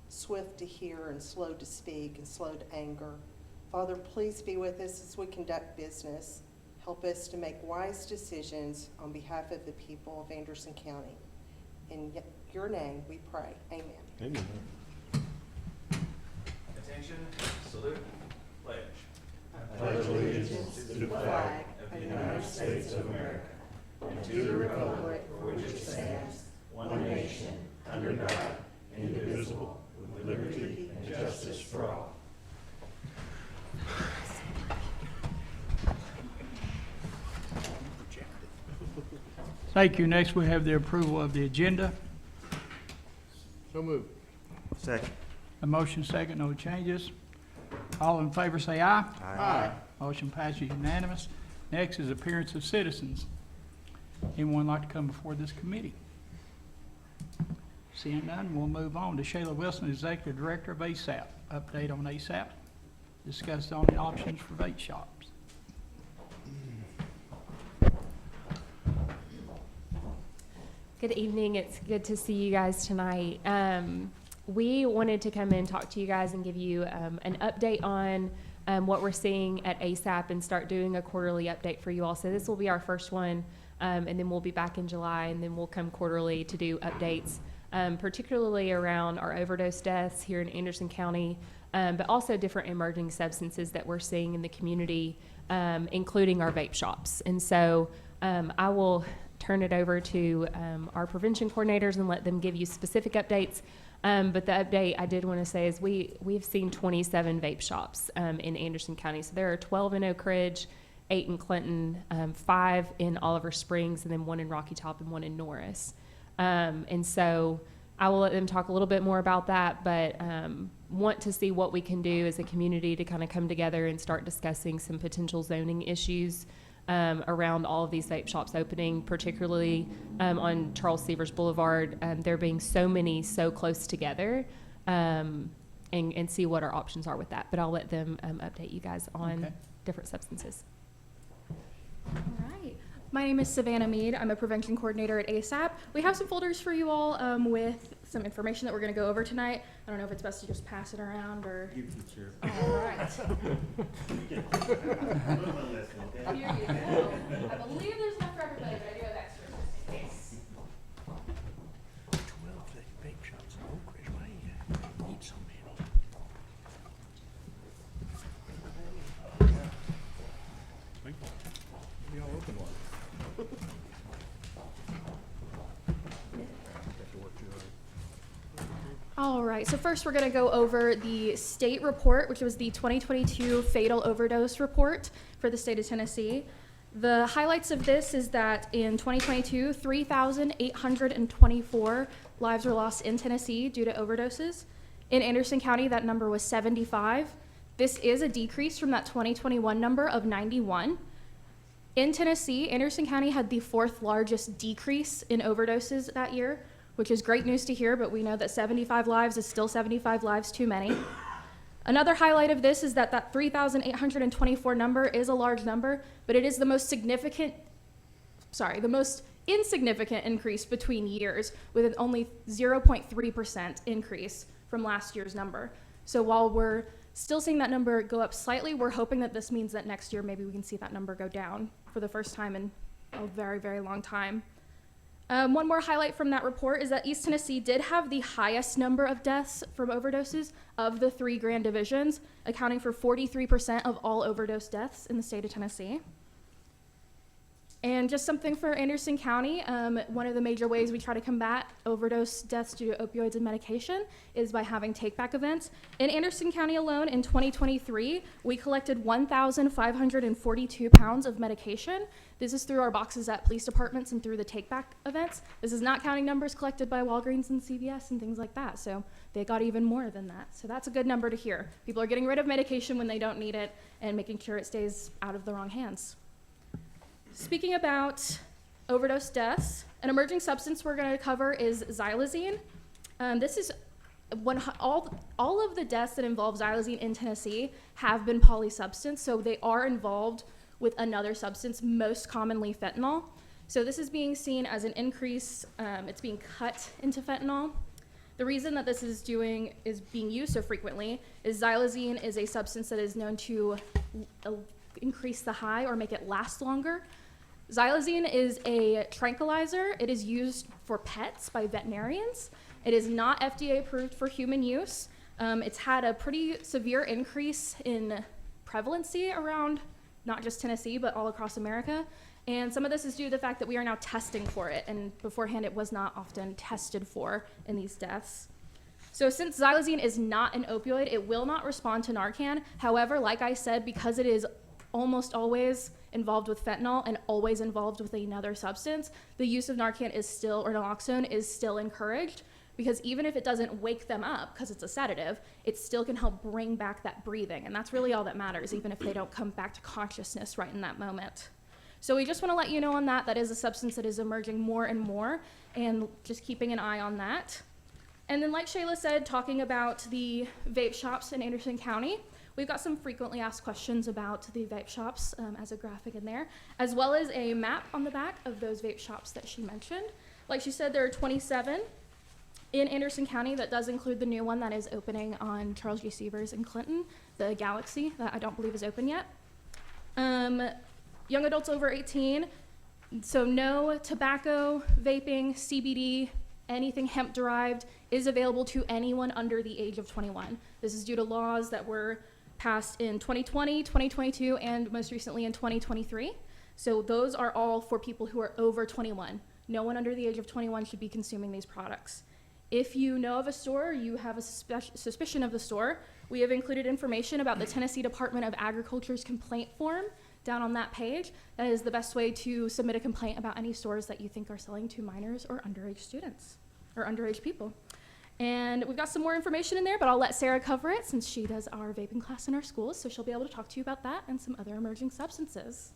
swift to hear and slow to speak and slow to anger. Father, please be with us as we conduct business. Help us to make wise decisions on behalf of the people of Anderson County. In your name we pray. Amen. Amen. Attention, salute, pledge. I pledge allegiance to the flag of the United States of America and to the republic for which it stands, one nation, under God, indivisible, with liberty and justice for all. Thank you. Next, we have the approval of the agenda. So moved. Second. A motion second, no changes. All in favor say aye. Aye. Motion passes unanimous. Next is appearance of citizens. Anyone like to come before this committee? Seeing none, we'll move on to Shayla Wilson, Executive Director of ASAP. Update on ASAP. Discuss on the options for vape shops. Good evening. It's good to see you guys tonight. We wanted to come and talk to you guys and give you an update on what we're seeing at ASAP and start doing a quarterly update for you all. So this will be our first one, and then we'll be back in July, and then we'll come quarterly to do updates, particularly around our overdose deaths here in Anderson County, but also different emerging substances that we're seeing in the community, including our vape shops. And so I will turn it over to our prevention coordinators and let them give you specific updates. But the update I did want to say is we've seen 27 vape shops in Anderson County. So there are 12 in Oak Ridge, 8 in Clinton, 5 in Oliver Springs, and then 1 in Rocky Top and 1 in Norris. And so I will let them talk a little bit more about that, but want to see what we can do as a community to kind of come together and start discussing some potential zoning issues around all of these vape shops opening, particularly on Charles Severs Boulevard, there being so many so close together, and see what our options are with that. But I'll let them update you guys on different substances. All right. My name is Savannah Mead. I'm a prevention coordinator at ASAP. We have some folders for you all with some information that we're going to go over tonight. I don't know if it's best to just pass it around or... You can share. All right. Here you go. I believe there's enough for everybody, but I do have extras just in case. 12 vape shops in Oak Ridge. Why do you need so many? Maybe I'll open one. All right, so first we're going to go over the state report, which was the 2022 fatal overdose report for the state of Tennessee. The highlights of this is that in 2022, 3,824 lives were lost in Tennessee due to overdoses. In Anderson County, that number was 75. This is a decrease from that 2021 number of 91. In Tennessee, Anderson County had the 4th largest decrease in overdoses that year, which is great news to hear, but we know that 75 lives is still 75 lives too many. Another highlight of this is that that 3,824 number is a large number, but it is the most insignificant increase between years, with an only 0.3% increase from last year's number. So while we're still seeing that number go up slightly, we're hoping that this means that next year maybe we can see that number go down for the first time in a very, very long time. One more highlight from that report is that East Tennessee did have the highest number of deaths from overdoses of the 3 grand divisions, accounting for 43% of all overdose deaths in the state of Tennessee. And just something for Anderson County, one of the major ways we try to combat overdose deaths due to opioids and medication is by having take-back events. In Anderson County alone, in 2023, we collected 1,542 pounds of medication. This is through our boxes at police departments and through the take-back events. This is not counting numbers collected by Walgreens and CVS and things like that, so they got even more than that. So that's a good number to hear. People are getting rid of medication when they don't need it and making sure it stays out of the wrong hands. Speaking about overdose deaths, an emerging substance we're going to cover is xylazine. This is all of the deaths that involve xylazine in Tennessee have been polysubstance, so they are involved with another substance, most commonly fentanyl. So this is being seen as an increase. It's being cut into fentanyl. The reason that this is being used so frequently is xylazine is a substance that is known to increase the high or make it last longer. Xylazine is a tranquilizer. It is used for pets by veterinarians. It is not FDA approved for human use. It's had a pretty severe increase in prevalency around not just Tennessee, but all across America. And some of this is due to the fact that we are now testing for it, and beforehand it was not often tested for in these deaths. So since xylazine is not an opioid, it will not respond to Narcan. However, like I said, because it is almost always involved with fentanyl and always involved with another substance, the use of Narcan is still, or naloxone is still encouraged, because even if it doesn't wake them up because it's a sedative, it still can help bring back that breathing. And that's really all that matters, even if they don't come back to consciousness right in that moment. So we just want to let you know on that. That is a substance that is emerging more and more, and just keeping an eye on that. And then like Shayla said, talking about the vape shops in Anderson County, we've got some frequently asked questions about the vape shops as a graphic in there, as well as a map on the back of those vape shops that she mentioned. Like she said, there are 27 in Anderson County. That does include the new one that is opening on Charles G. Severs in Clinton, the Galaxy, that I don't believe is open yet. Young adults over 18, so no tobacco, vaping, CBD, anything hemp-derived is available to anyone under the age of 21. This is due to laws that were passed in 2020, 2022, and most recently in 2023. So those are all for people who are over 21. No one under the age of 21 should be consuming these products. If you know of a store, or you have a suspicion of the store, we have included information about the Tennessee Department of Agriculture's complaint form down on that page. That is the best way to submit a complaint about any stores that you think are selling to minors or underage students or underage people. And we've got some more information in there, but I'll let Sarah cover it since she does our vaping class in our schools, so she'll be able to talk to you about that and some other emerging substances.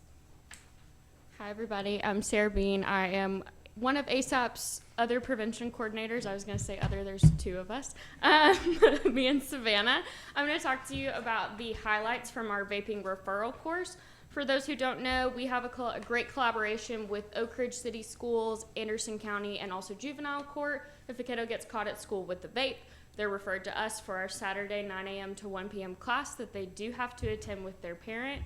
Hi, everybody. I'm Sarah Bean. I am one of ASAP's other prevention coordinators. I was going to say other, there's two of us, me and Savannah. I'm going to talk to you about the highlights from our vaping referral course. For those who don't know, we have a great collaboration with Oak Ridge City Schools, Anderson County, and also Juvenile Court. If a kiddo gets caught at school with the vape, they're referred to us for our Saturday 9 a.m. to 1 p.m. class that they do have to attend with their parent.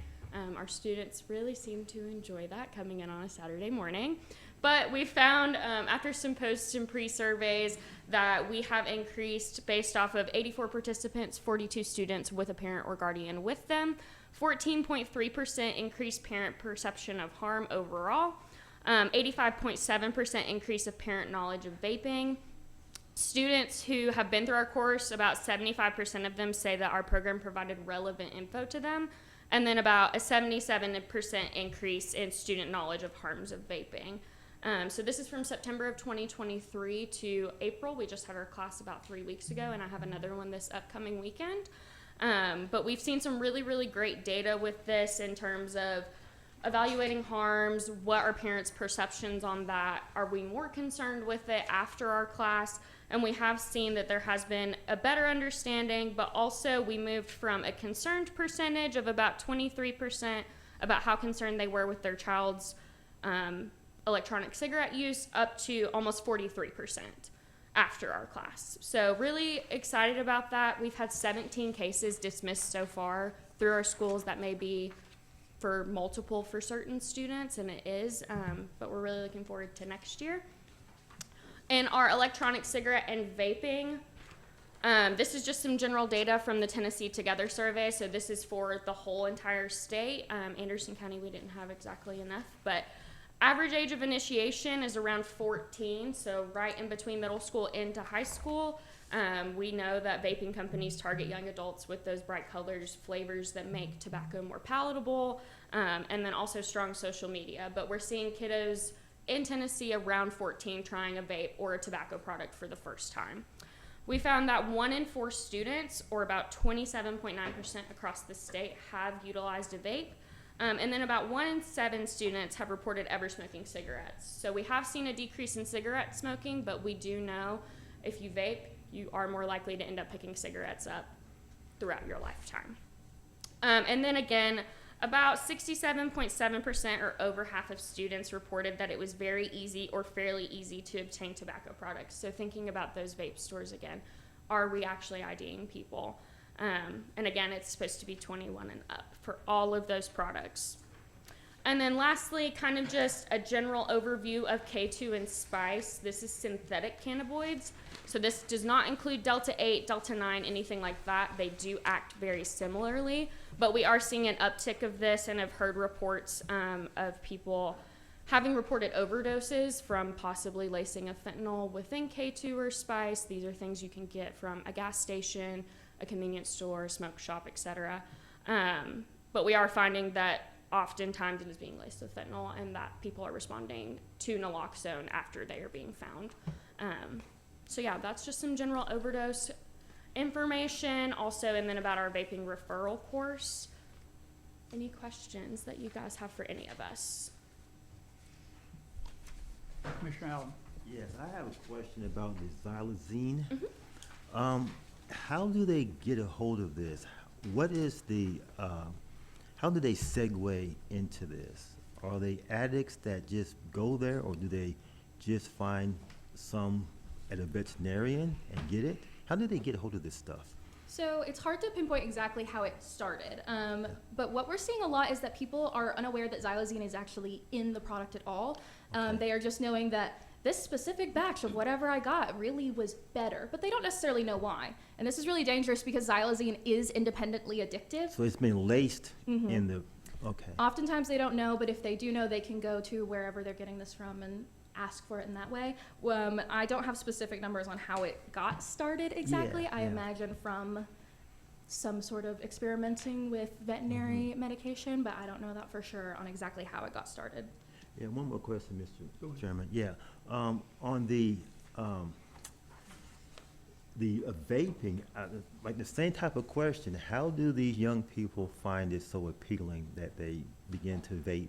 Our students really seem to enjoy that, coming in on a Saturday morning. But we found, after some post and pre-surveys, that we have increased, based off of 84 participants, 42 students with a parent or guardian with them, 14.3% increased parent perception of harm overall, 85.7% increase of parent knowledge of vaping. Students who have been through our course, about 75% of them say that our program provided relevant info to them, and then about a 77% increase in student knowledge of harms of vaping. So this is from September of 2023 to April. We just had our class about 3 weeks ago, and I have another one this upcoming weekend. But we've seen some really, really great data with this in terms of evaluating harms, what are parents' perceptions on that, are we more concerned with it after our class, and we have seen that there has been a better understanding, but also we moved from a concerned percentage of about 23% about how concerned they were with their child's electronic cigarette use up to almost 43% after our class. So really excited about that. We've had 17 cases dismissed so far through our schools. That may be for multiple for certain students, and it is, but we're really looking forward to next year. In our electronic cigarette and vaping, this is just some general data from the Tennessee Together survey. So this is for the whole entire state. Anderson County, we didn't have exactly enough, but average age of initiation is around 14, so right in between middle school into high school. We know that vaping companies target young adults with those bright colors, flavors that make tobacco more palatable, and then also strong social media. But we're seeing kiddos in Tennessee around 14 trying a vape or a tobacco product for the first time. We found that 1 in 4 students, or about 27.9% across the state, have utilized a vape. And then about 1 in 7 students have reported ever smoking cigarettes. So we have seen a decrease in cigarette smoking, but we do know if you vape, you are more likely to end up picking cigarettes up throughout your lifetime. And then again, About 67.7% or over half of students reported that it was very easy or fairly easy to obtain tobacco products. So thinking about those vape stores again, are we actually IDing people? And again, it's supposed to be 21 and up for all of those products. And then lastly, kind of just a general overview of K2 and Spice. This is synthetic cannabinoids. So this does not include Delta 8, Delta 9, anything like that. They do act very similarly, but we are seeing an uptick of this and have heard reports of people having reported overdoses from possibly lacing of fentanyl within K2 or Spice. These are things you can get from a gas station, a convenience store, smoke shop, etc. But we are finding that oftentimes it is being laced with fentanyl and that people are responding to naloxone after they are being found. So yeah, that's just some general overdose information also, and then about our vaping referral course. Any questions that you guys have for any of us? Commissioner Allen? Yes, I have a question about the xylazine. How do they get a hold of this? What is the, how do they segue into this? Are they addicts that just go there, or do they just find some at a veterinarian and get it? How do they get a hold of this stuff? So it's hard to pinpoint exactly how it started, but what we're seeing a lot is that people are unaware that xylazine is actually in the product at all. Okay. They are just knowing that this specific batch of whatever I got really was better, but they don't necessarily know why. And this is really dangerous because xylazine is independently addictive. So it's been laced in the, okay. Oftentimes they don't know, but if they do know, they can go to wherever they're getting this from and ask for it in that way. I don't have specific numbers on how it got started exactly. Yeah, I yeah. imagine from some sort of experimenting with veterinary medication, but I don't know that for sure on exactly how it got started. Yeah, one more question, Go Mr. ahead. Chairman. Yeah, on the vaping, like the same type of question, how do these young people find it so appealing that they begin to vape?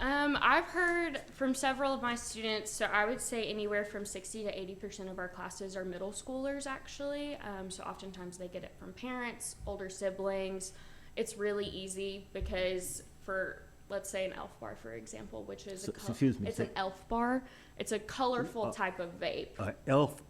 I've heard from several of my students, so I would say anywhere from 60 to 80% of our classes are middle schoolers actually. So oftentimes they get it from parents, older siblings. It's really easy because for, let's say, an Elf bar, for example, which is Excuse me. it's an Elf bar. It's a colorful type of vape. Elf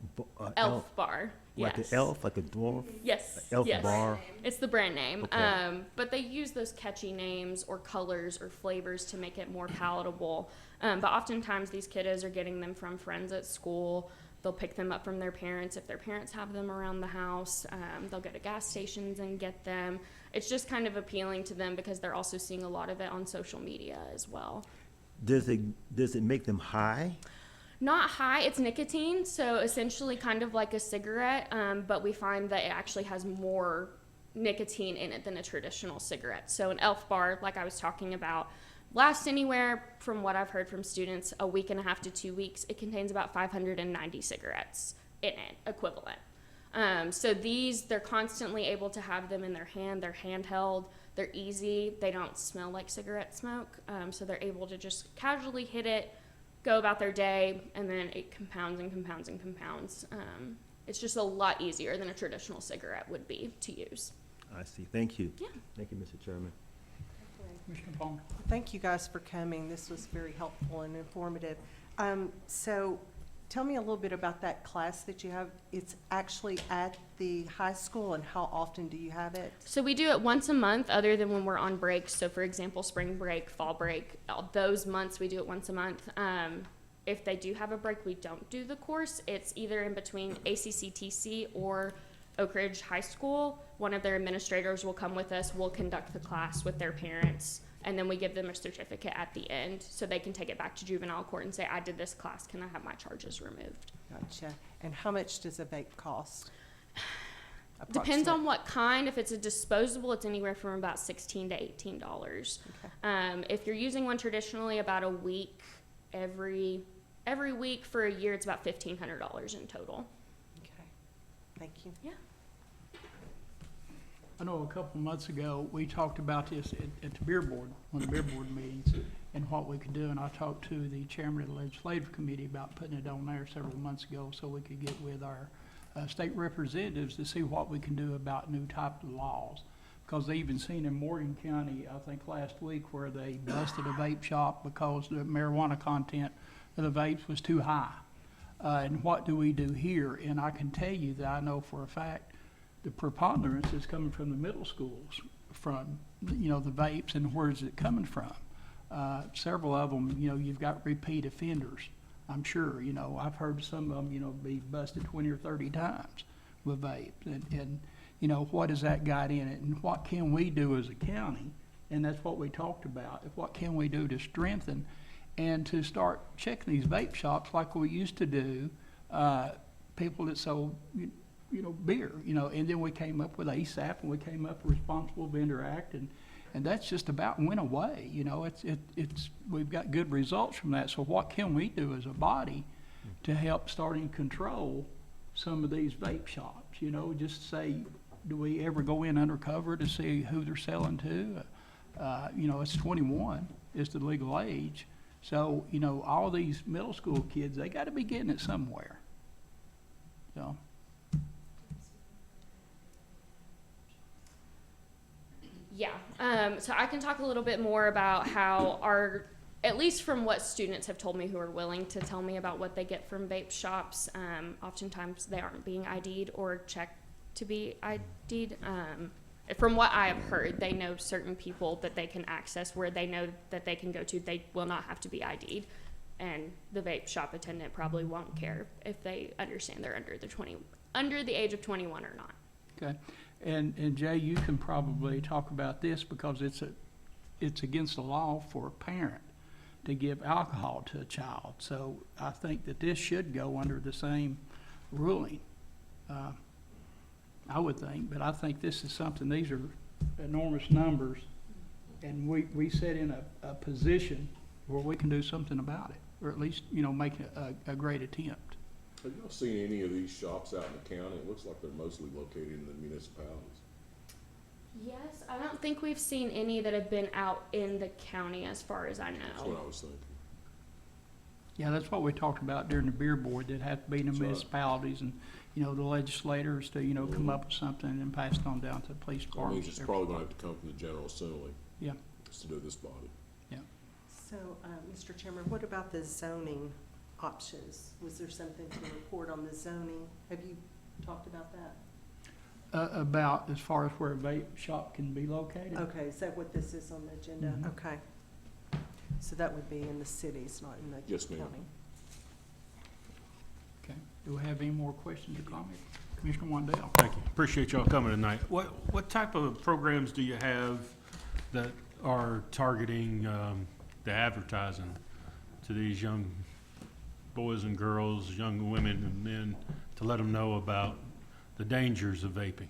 Bar. like Yes. an elf, like a dwarf? Yes. Elf yes. bar? It's the brand name. Okay. But they use those catchy names or colors or flavors to make it more palatable. But oftentimes these kiddos are getting them from friends at school. They'll pick them up from their parents if their parents have them around the house. They'll go to gas stations and get them. It's just kind of appealing to them because they're also seeing a lot of it on social media as well. Does it make them high? Not high, it's nicotine, so essentially kind of like a cigarette, but we find that it actually has more nicotine in it than a traditional cigarette. So an Elf bar, like I was talking about, lasts anywhere, from what I've heard from students, a week and a half to 2 weeks. It contains about 590 cigarettes in it, equivalent. So these, they're constantly able to have them in their hand, they're handheld, they're easy, they don't smell like cigarette smoke, so they're able to just casually hit it, go about their day, and then it compounds and compounds and compounds. It's just a lot easier than a traditional cigarette would be to use. I see. Thank you. Yeah. Thank you, Mr. Chairman. Commissioner Palmer? Thank you guys for coming. This was very helpful and informative. So tell me a little bit about that class that you have. It's actually at the high school, and how often do you have it? So we do it once a month other than when we're on break. So for example, spring break, fall break, all those months we do it once a month. If they do have a break, we don't do the course. It's either in between ACCTC or Oak Ridge High School. One of their administrators will come with us. We'll conduct the class with their parents, and then we give them a certificate at the end so they can take it back to juvenile court and say, I did this class, can I have my charges removed? Gotcha. And how much does a vape cost? Depends on what kind. If it's a disposable, it's anywhere from about $16 to $18. Okay. If you're using one traditionally, about a week, every week for a year, it's about $1,500 in total. Okay. Thank you. Yeah. I know a couple months ago, we talked about this at the beer board, one of the beer board meetings, and what we could do, and I talked to the chairman of the legislative committee about putting it on there several months ago so we could get with our state representatives to see what we can do about new type of laws. because they even seen in Morgan County, I think last week, where they busted a vape shop because the marijuana content of the vapes was too high. And what do we do here? And I can tell you that I know for a fact the preponderance is coming from the middle schools, from, you know, the vapes, and where's it coming from? Several of them, you know, you've got repeat offenders. I'm sure, you know, I've heard some of them, you know, be busted 20 or 30 times with vapes. And you know, what has that got in it? And what can we do as a county? And that's what we talked about. What can we do to strengthen and to start checking these vape shops like we used to do, people that sold, you know, beer, you know, and then we came up with ASAP, and we came up with Responsible Vendor Act, and that's just about went away. You know, it's we've got good results from that. So what can we do as a body to help start and control some of these vape shops? You know, just say, do we ever go in undercover to see who they're selling to? You know, it's 21 is the legal age. So, you know, all these middle school kids, they got to be getting it somewhere. So. Yeah, so I can talk a little bit more about how at least from what students have told me who are willing to tell me about what they get from vape shops, oftentimes they aren't being ID'd or checked to be ID'd. From what I have heard, they know certain people that they can access where they know that they can go to. They will not have to be ID'd, and the vape shop attendant probably won't care if they understand they're under the age of 21 or not. Okay, and Jay, you can probably talk about this because it's against the law for a parent to give alcohol to a child. So I think that this should go under the same ruling. I would think, but I think this is something, these are enormous numbers, and we set in a position where we can do something about it, or at least, you know, make a great attempt. Have y'all seen any of these shops out in the county? It looks like they're mostly located in the municipalities. Yes, I don't think we've seen any that have been out in the county as far as I know. That's what I was thinking. Yeah, that's what we talked about during the beer board, that have to be in the That's right. municipalities and, you know, the legislators to, you know, come up with something and pass it on down to the police That department. means it's probably gonna have to come from the General Assembly. Yeah. Just to do this body. So, Mr. Chairman, what about the zoning options? Was there something to report on the zoning? Have you talked about that? About as far as where a vape shop can be located? Okay, is that what this is on the agenda? Mhm. Okay. So that would be in the cities, not in the Yes, ma'am. county? Okay. Do we have any more questions or comments? Commissioner Wandell? Thank you. Appreciate y'all coming tonight. What type of programs do you have that are targeting the advertising to these young boys and girls, young women and men, to let them know about the dangers of vaping?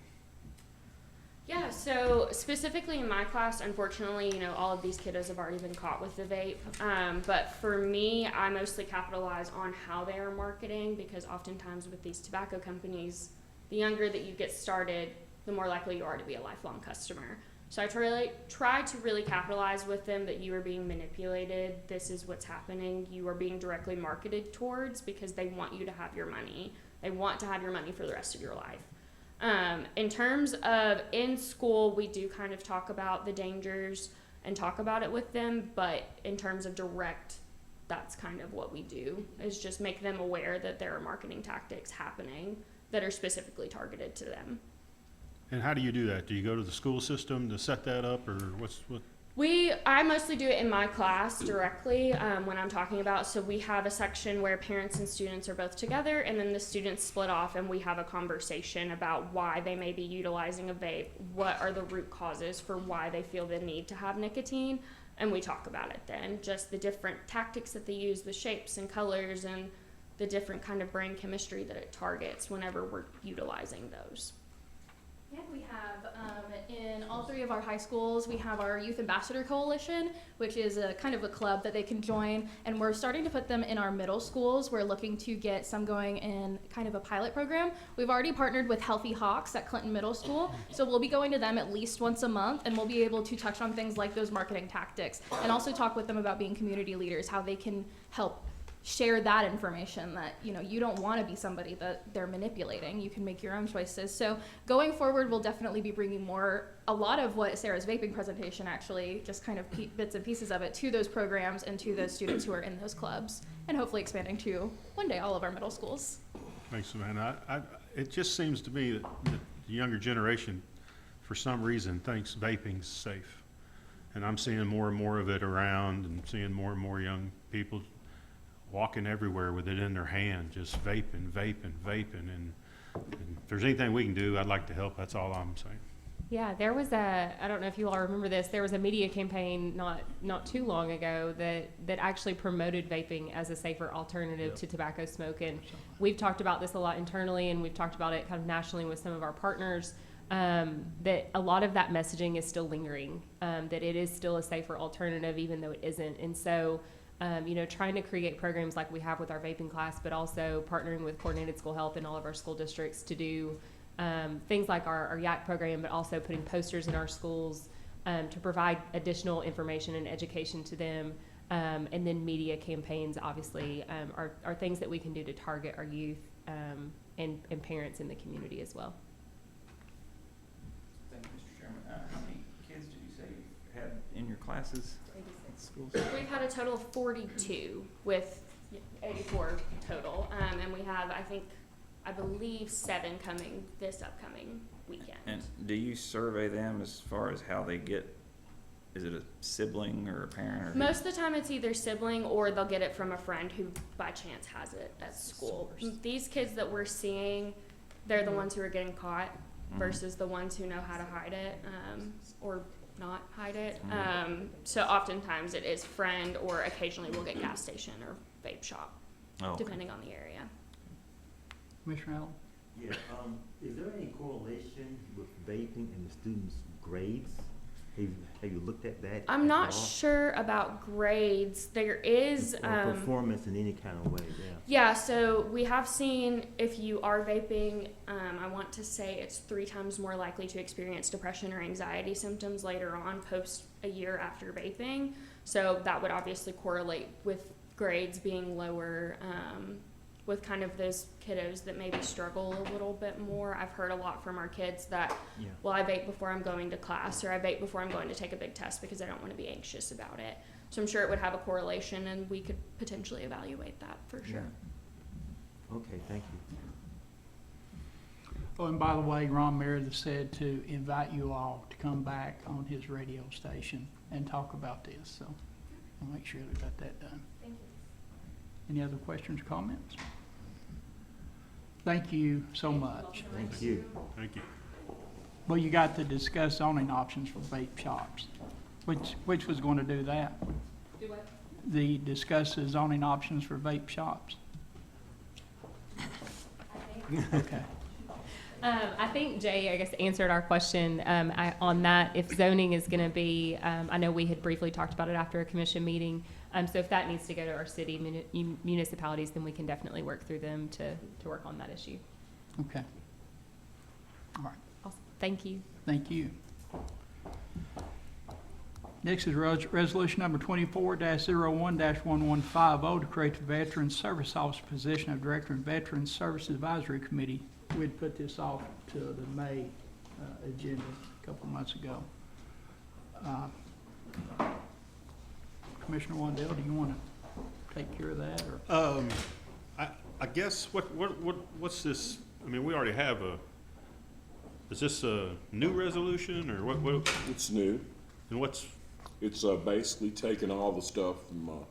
Yeah, so specifically in my class, unfortunately, you know, all of these kiddos have already been caught with the vape. But for me, I mostly capitalize on how they are marketing, because oftentimes with these tobacco companies, the younger that you get started, the more likely you are to be a lifelong customer. So I try to really capitalize with them that you are being manipulated. This is what's happening. You are being directly marketed towards because they want you to have your money. They want to have your money for the rest of your life. In terms of in school, we do kind of talk about the dangers and talk about it with them, but in terms of direct, that's kind of what we do, is just make them aware that there are marketing tactics happening that are specifically targeted to them. And how do you do that? Do you go to the school system to set that up, or what? I mostly do it in my class directly when I'm talking about, so we have a section where parents and students are both together, and then the students split off and we have a conversation about why they may be utilizing a vape, what are the root causes for why they feel the need to have nicotine, and we talk about it then, just the different tactics that they use, the shapes and colors, and the different kind of brain chemistry that it targets whenever we're utilizing those. Yeah, we have, in all three of our high schools, we have our Youth Ambassador Coalition, which is a kind of a club that they can join, and we're starting to put them in our middle schools. We're looking to get some going in kind of a pilot program. We've already partnered with Healthy Hawks at Clinton Middle School, so we'll be going to them at least once a month, and we'll be able to touch on things like those marketing tactics, and also talk with them about being community leaders, how they can help share that information that, you know, you don't want to be somebody that they're manipulating. You can make your own choices. So going forward, we'll definitely be bringing a lot of what Sarah's vaping presentation actually, just kind of bits and pieces of it to those programs and to those students who are in those clubs, and hopefully expanding to one day all of our middle schools. Thanks, Savannah. It just seems to me that the younger generation, for some reason, thinks vaping's safe. And I'm seeing more and more of it around, and seeing more and more young people walking everywhere with it in their hand, just vaping. And if there's anything we can do, I'd like to help. That's all I'm saying. Yeah, there was I don't know if you all remember this, there was a media campaign not too long ago that actually promoted vaping as a safer alternative to tobacco smoke. And we've talked about this a lot internally, and we've talked about it kind of nationally with some of our partners, that a lot of that messaging is still lingering, that it is still a safer alternative even though it isn't. And so, you know, trying to create programs like we have with our vaping class, but also partnering with Coordinated School Health in all of our school districts to do things like our YAC program, but also putting posters in our schools to provide additional information and education to them. And then media campaigns, obviously, are things that we can do to target our youth and parents in the community as well. Thank you, Mr. Chairman. How many kids did you say you had in your classes at schools? We've had a total of 42 with 84 total, and we have, I believe 7 coming this upcoming weekend. And do you survey them as far as how they get, is it a sibling or a parent? Or Most of the time it's either sibling or they'll get it from a friend who by chance has it at school. These kids that we're seeing, they're the ones who are getting caught versus the ones who know how to hide it or not hide it. So oftentimes it is friend, or occasionally we'll get gas station or vape shop, depending on the area. Commissioner Allen? Yeah, is there any correlation with vaping and the students' grades? Have you looked at that? I'm not sure about grades. There is or performance in any kind of way, yeah. Yeah, so we have seen if you are vaping, I want to say it's 3 times more likely to experience depression or anxiety symptoms later on, post a year after vaping. So that would obviously correlate with grades being lower, with kind of those kiddos that maybe struggle a little bit more. I've heard a lot from our kids that, well, I vape before I'm going to class, or I vape before I'm going to take a big test because I don't want to be anxious about it. So I'm sure it would have a correlation, and we could potentially evaluate that for sure. Yeah. Okay, thank you. Oh, and by the way, Ron Meredith said to invite you all to come back on his radio station and talk about this, so I'll make sure we got that done. Thank you. Any other questions or comments? Thank you so much. Thank you. Thank you. Well, you got to discuss zoning options for vape shops. Which was going to do that? Do what? The discuss the zoning options for vape shops. Okay. I think Jay, I guess, answered our question on that. If zoning is going to be, I know we had briefly talked about it after a commission meeting. So if that needs to go to our city municipalities, then we can definitely work through them to work on that issue. Okay. All right. Awesome. Thank you. Thank you. Next is resolution number 24-01-1150 to create the Veterans Service Officer position of Director of Veterans Services Advisory Committee. We had put this off to the May agenda a couple of months ago. Commissioner Wandell, do you want to take care of that, or? I guess what's this? I mean, we already have is this a new resolution, or what? It's new. And what's? It's basically taking all the stuff from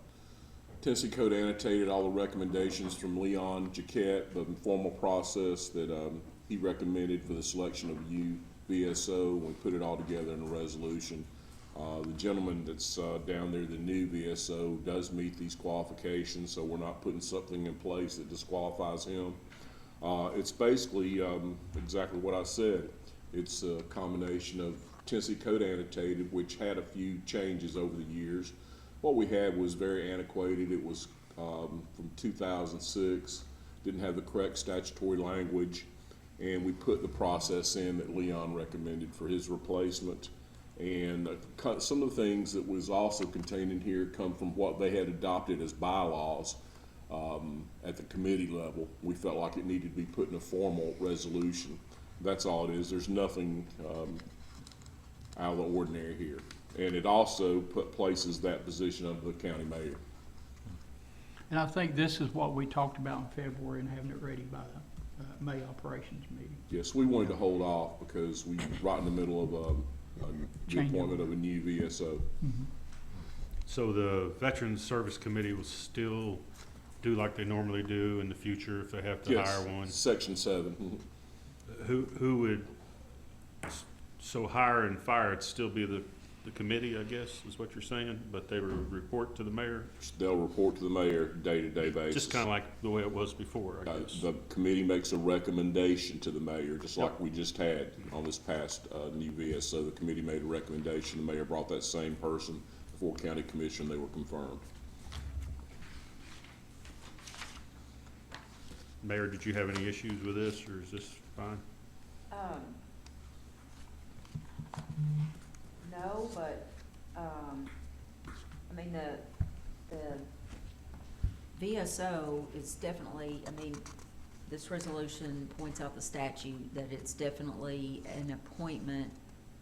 Tennessee Code Annotated, all the recommendations from Leon Jaquette, the informal process that he recommended for the selection of you, VSO, and we put it all together in a resolution. The gentleman that's down there, the new VSO, does meet these qualifications, so we're not putting something in place that disqualifies him. It's basically exactly what I said. It's a combination of Tennessee Code Annotated, which had a few changes over the years. What we had was very antiquated. It was from 2006, didn't have the correct statutory language, and we put the process in that Leon recommended for his replacement. And some of the things that was also contained in here come from what they had adopted as bylaws at the committee level. We felt like it needed to be put in a formal resolution. That's all it is. There's nothing out of the ordinary here. And it also places that position under the county mayor. And I think this is what we talked about in February and having it ready by the May operations meeting. Yes, we wanted to hold off because we right in the middle of the Change appointment of a new VSO. So the Veterans Service Committee will still do like they normally do in the future if they have to Yes, hire one? Section 7. Who would, so hire and fire, it'd still be the committee, I guess, is what you're saying, but they would report to the mayor? They'll report to the mayor day-to-day basis. Just kind of like the way it was before, I guess. The committee makes a recommendation to the mayor, just like we just had on this past new VSO. The committee made a recommendation, the mayor brought that same person before county commission, they were confirmed. Mayor, did you have any issues with this, or is this fine? No, but, I mean, the VSO is definitely, I mean, this resolution points out the statute that it's definitely an appointment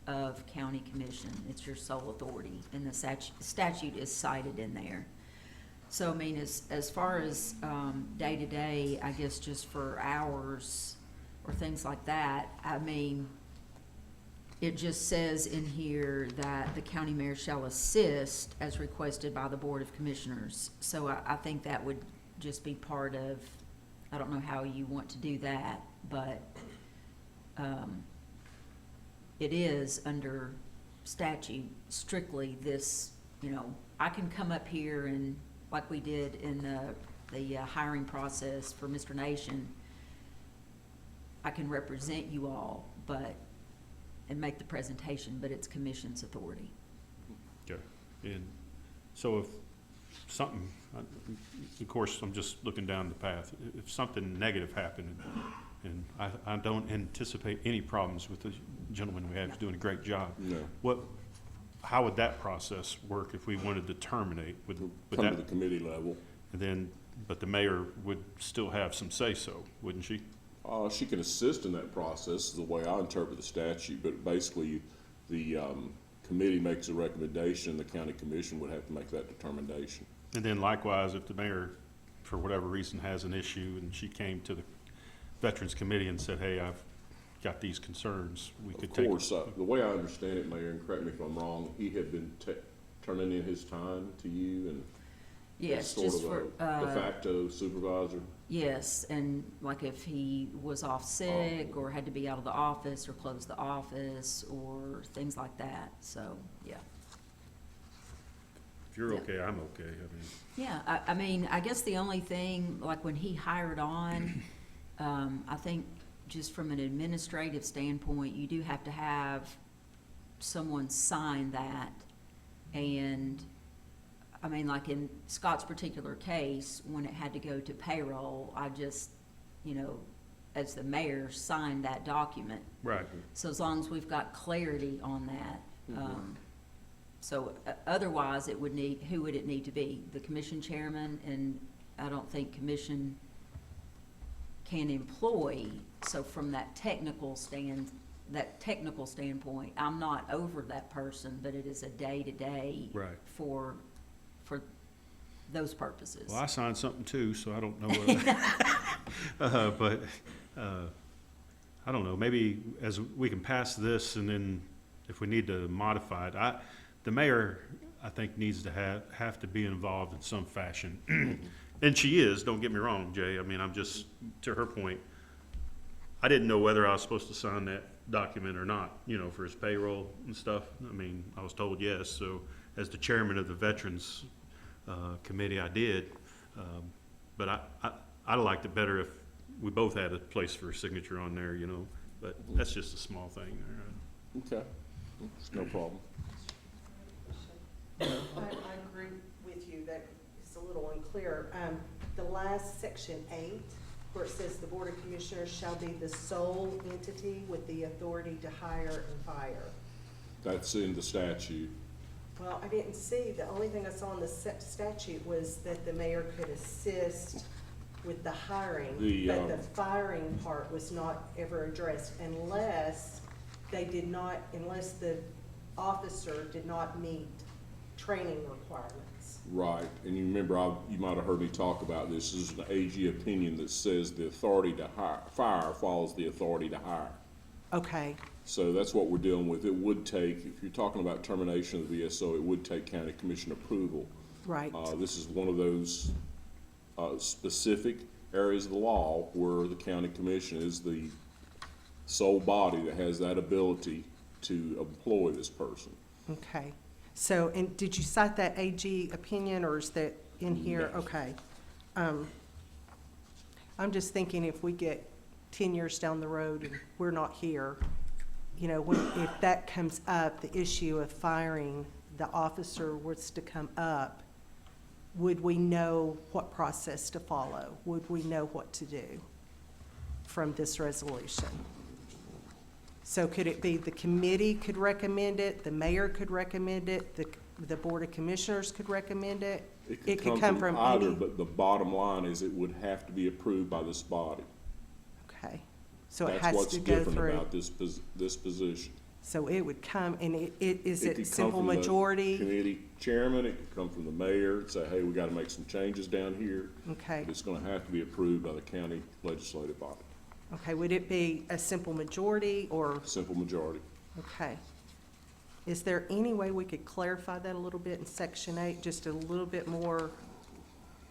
of county commission. It's your sole authority, and the statute is cited in there. So, I mean, as far as day-to-day, I guess just for hours or things like that, I mean, it just says in here that the county mayor shall assist as requested by the Board of Commissioners. So I think that would just be part of, I don't know how you want to do that, but it is under statute strictly this, you know, I can come up here and, like we did in the hiring process for Mr. Nation, I can represent you all, and make the presentation, but it's commission's authority. Okay. And so if something, of course, I'm just looking down the path, if something negative happened, and I don't anticipate any problems with the gentleman we have, he's doing a great job. No. How would that process work if we wanted to terminate? Would Come that, to the committee level. and then, but the mayor would still have some say-so, wouldn't she? She can assist in that process, is the way I interpret the statute, but basically, the committee makes a recommendation, the county commission would have to make that determination. And then likewise, if the mayor, for whatever reason, has an issue, and she came to the Veterans Committee and said, hey, I've got these concerns, we could take. Of course, the way I understand it, Mayor, and correct me if I'm wrong, he had been turning in his time to you, and Yes, sort just of for, a de facto supervisor? yes, and like if he was off sick or had to be out of the office or close the office or things like that, so, yeah. If you're Yeah. okay, I'm okay, I mean. Yeah, I mean, I guess the only thing, like when he hired on, I think just from an administrative standpoint, you do have to have someone sign that. And, I mean, like in Scott's particular case, when it had to go to payroll, I just, you know, as the mayor, signed that document. Right. So as long as we've got clarity on that, so otherwise it would need, who would it need to be? The commission chairman, and I don't think commission can employ, so from that technical standpoint, I'm not over that person, but it is a day-to-day Right. for those purposes. Well, I signed something too, so I don't know what, but, I don't know, maybe as we can pass this and then if we need to modify it, the mayor, I think, needs to have to be involved in some fashion. And she is, don't get me wrong, Jay, I mean, I'm just, to her point, I didn't know whether I was supposed to sign that document or not, you know, for his payroll and stuff. I mean, I was told yes, so as the chairman of the Veterans Committee, I did. But I'd liked it better if we both had a place for a signature on there, you know, but that's just a small thing there. Okay, it's no problem. I agree with you, that it's a little unclear. The last section 8, where it says the Board of Commissioners shall be the sole entity with the authority to hire and fire. That's in the statute. Well, I didn't see, the only thing I saw in the statute was that the mayor could assist with the hiring, but the firing part was not ever addressed unless unless the officer did not meet training requirements. Right, and you remember, you might have heard me talk about this. This is an AG opinion that says the authority to fire follows the authority to hire. Okay, So that's what we're dealing with. It would take, if you're talking about termination of the VSO, it would take county commission approval. right. This is one of those specific areas of the law where the county commission is the sole body that has that ability to employ this person. Okay. So, and did you cite that AG opinion, or is that in here? No. Okay. I'm just thinking if we get 10 years down the road and we're not here, you know, if that comes up, the issue of firing the officer was to come up, would we know what process to follow? Would we know what to do from this resolution? So could it be the committee could recommend it, the mayor could recommend it, the board of commissioners could recommend it? It could come from either, but the bottom line is it would have to be approved by this body. Okay, so it That's has what's to go different through. about this position. So it would come, and is It it could come simple from the majority? committee chairman, it could come from the mayor, and say, hey, we gotta make some changes down here. Okay, But it's gonna have to be approved by the county legislative body, okay, would it be a simple majority, or, simple majority. okay. Is there any way we could clarify that a little bit in section 8, just a little bit more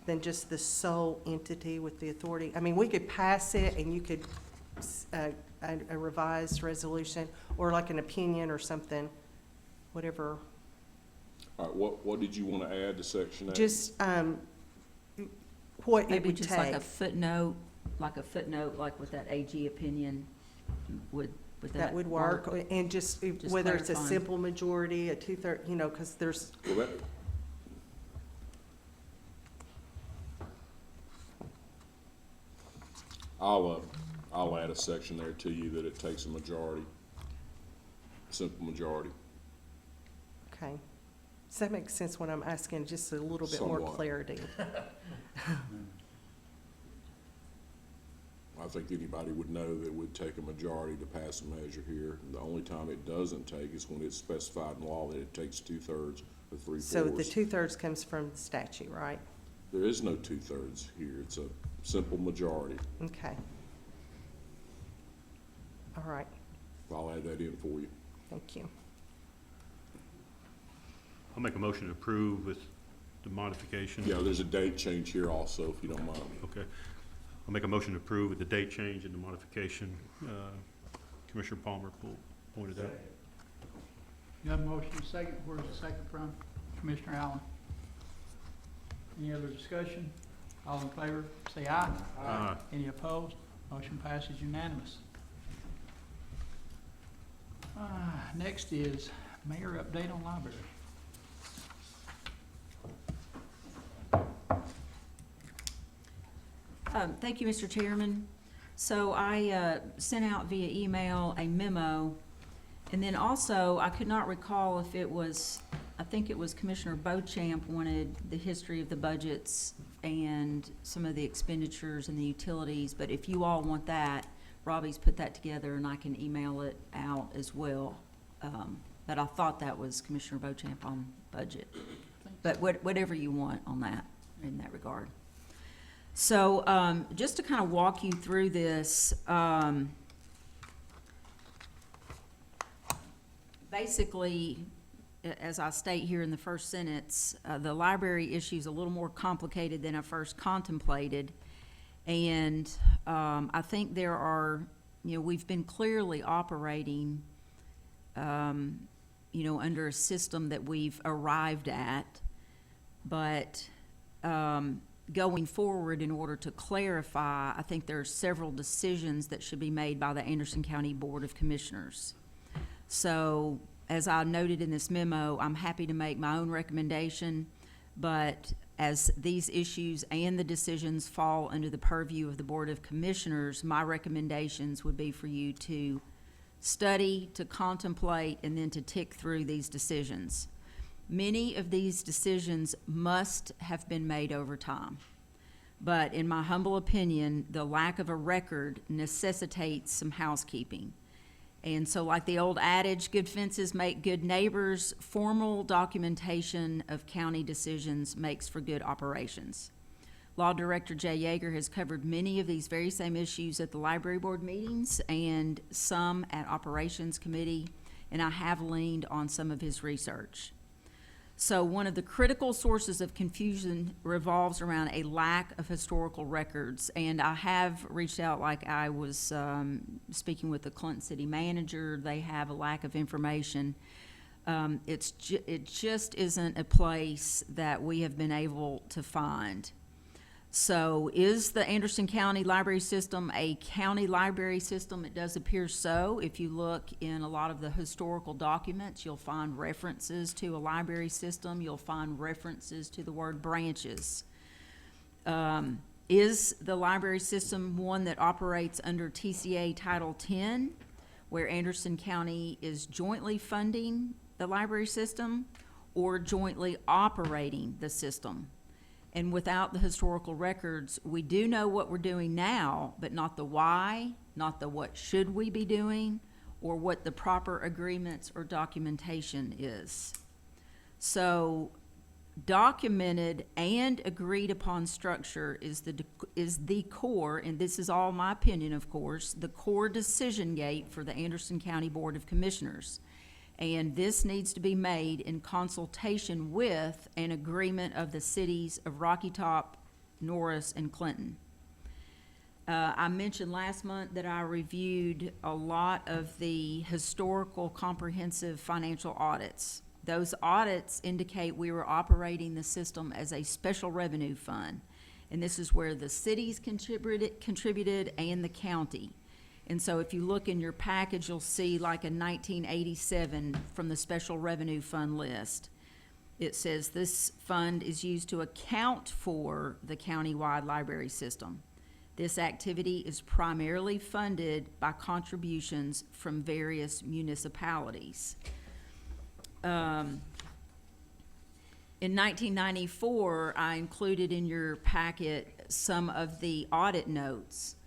than just the sole entity with the authority? I mean, we could pass it and you could, a revised resolution, or like an opinion or something, whatever. All right, what did you wanna add to section 8? Just, what it Maybe would just like take. a footnote, like with that AG opinion, would That would work, and just, Just whether it's a clarifying. simple majority, a two-third, you know, because there's, Well, that, I'll add a section there to you that it takes a majority, simple majority. okay. Does that make sense when I'm asking just a little bit more Somewhat. clarity? I think anybody would know that it would take a majority to pass a measure here. The only time it doesn't take is when it's specified in law that it takes 2/3 or 3/4. So the two-thirds comes from the statute, right? There is no 2/3 here. It's a simple majority. Okay. All right, I'll add that in for you. thank you. I'll make a motion to approve with the modification. Yeah, there's a date change here also, if you don't mind. Okay. I'll make a motion to approve with the date change and the modification, Commissioner Palmer pointed out. You have a motion and a second. Where's the second from? Commissioner Allen. Any other discussion? All in favor, say aye. Aye. Any opposed? Motion passes unanimous. Next is mayor update on library. Thank you, Mr. Chairman. So I sent out via email a memo, and then also, I could not recall if it was, I think it was Commissioner Beauchamp wanted the history of the budgets and some of the expenditures and the utilities, but if you all want that, Robbie's put that together and I can email it out as well. But I thought that was Commissioner Beauchamp on budget. But whatever you want on that, in that regard. So, just to kind of walk you through this, basically, as I state here in the first sentence, the library issue is a little more complicated than I first contemplated. And I think there are, we've been clearly operating, under a system that we've arrived at. But going forward, in order to clarify, I think there are several decisions that should be made by the Anderson County Board of Commissioners. So, as I noted in this memo, I'm happy to make my own recommendation, but as these issues and the decisions fall under the purview of the Board of Commissioners, my recommendations would be for you to study, to contemplate, and then to tick through these decisions. Many of these decisions must have been made over time. But in my humble opinion, the lack of a record necessitates some housekeeping. And so like the old adage, good fences make good neighbors, formal documentation of county decisions makes for good operations. Law Director Jay Yeager has covered many of these very same issues at the library board meetings and some at operations committee, and I have leaned on some of his research. So one of the critical sources of confusion revolves around a lack of historical records. And I have reached out, like I was speaking with the Clinton City manager. They have a lack of information. It just isn't a place that we have been able to find. So is the Anderson County Library System a county library system? It does appear so. If you look in a lot of the historical documents, you'll find references to a library system. You'll find references to the word branches. Is the library system one that operates under TCA Title 10, where Anderson County is jointly funding the library system or jointly operating the system? And without the historical records, we do know what we're doing now, but not the why, not the what should we be doing, or what the proper agreements or documentation is. So documented and agreed upon structure is the core, and this is all my opinion, of course, the core decision gate for the Anderson County Board of Commissioners. And this needs to be made in consultation with an agreement of the cities of Rocky Top, Norris, and Clinton. I mentioned last month that I reviewed a lot of the historical comprehensive financial audits. Those audits indicate we were operating the system as a special revenue fund. And this is where the cities contributed and the county. And so if you look in your package, you'll see like a 1987 from the Special Revenue Fund list. It says this fund is used to account for the countywide library system. This activity is primarily funded by contributions from various municipalities. In 1994, I included in your packet some of the audit notes.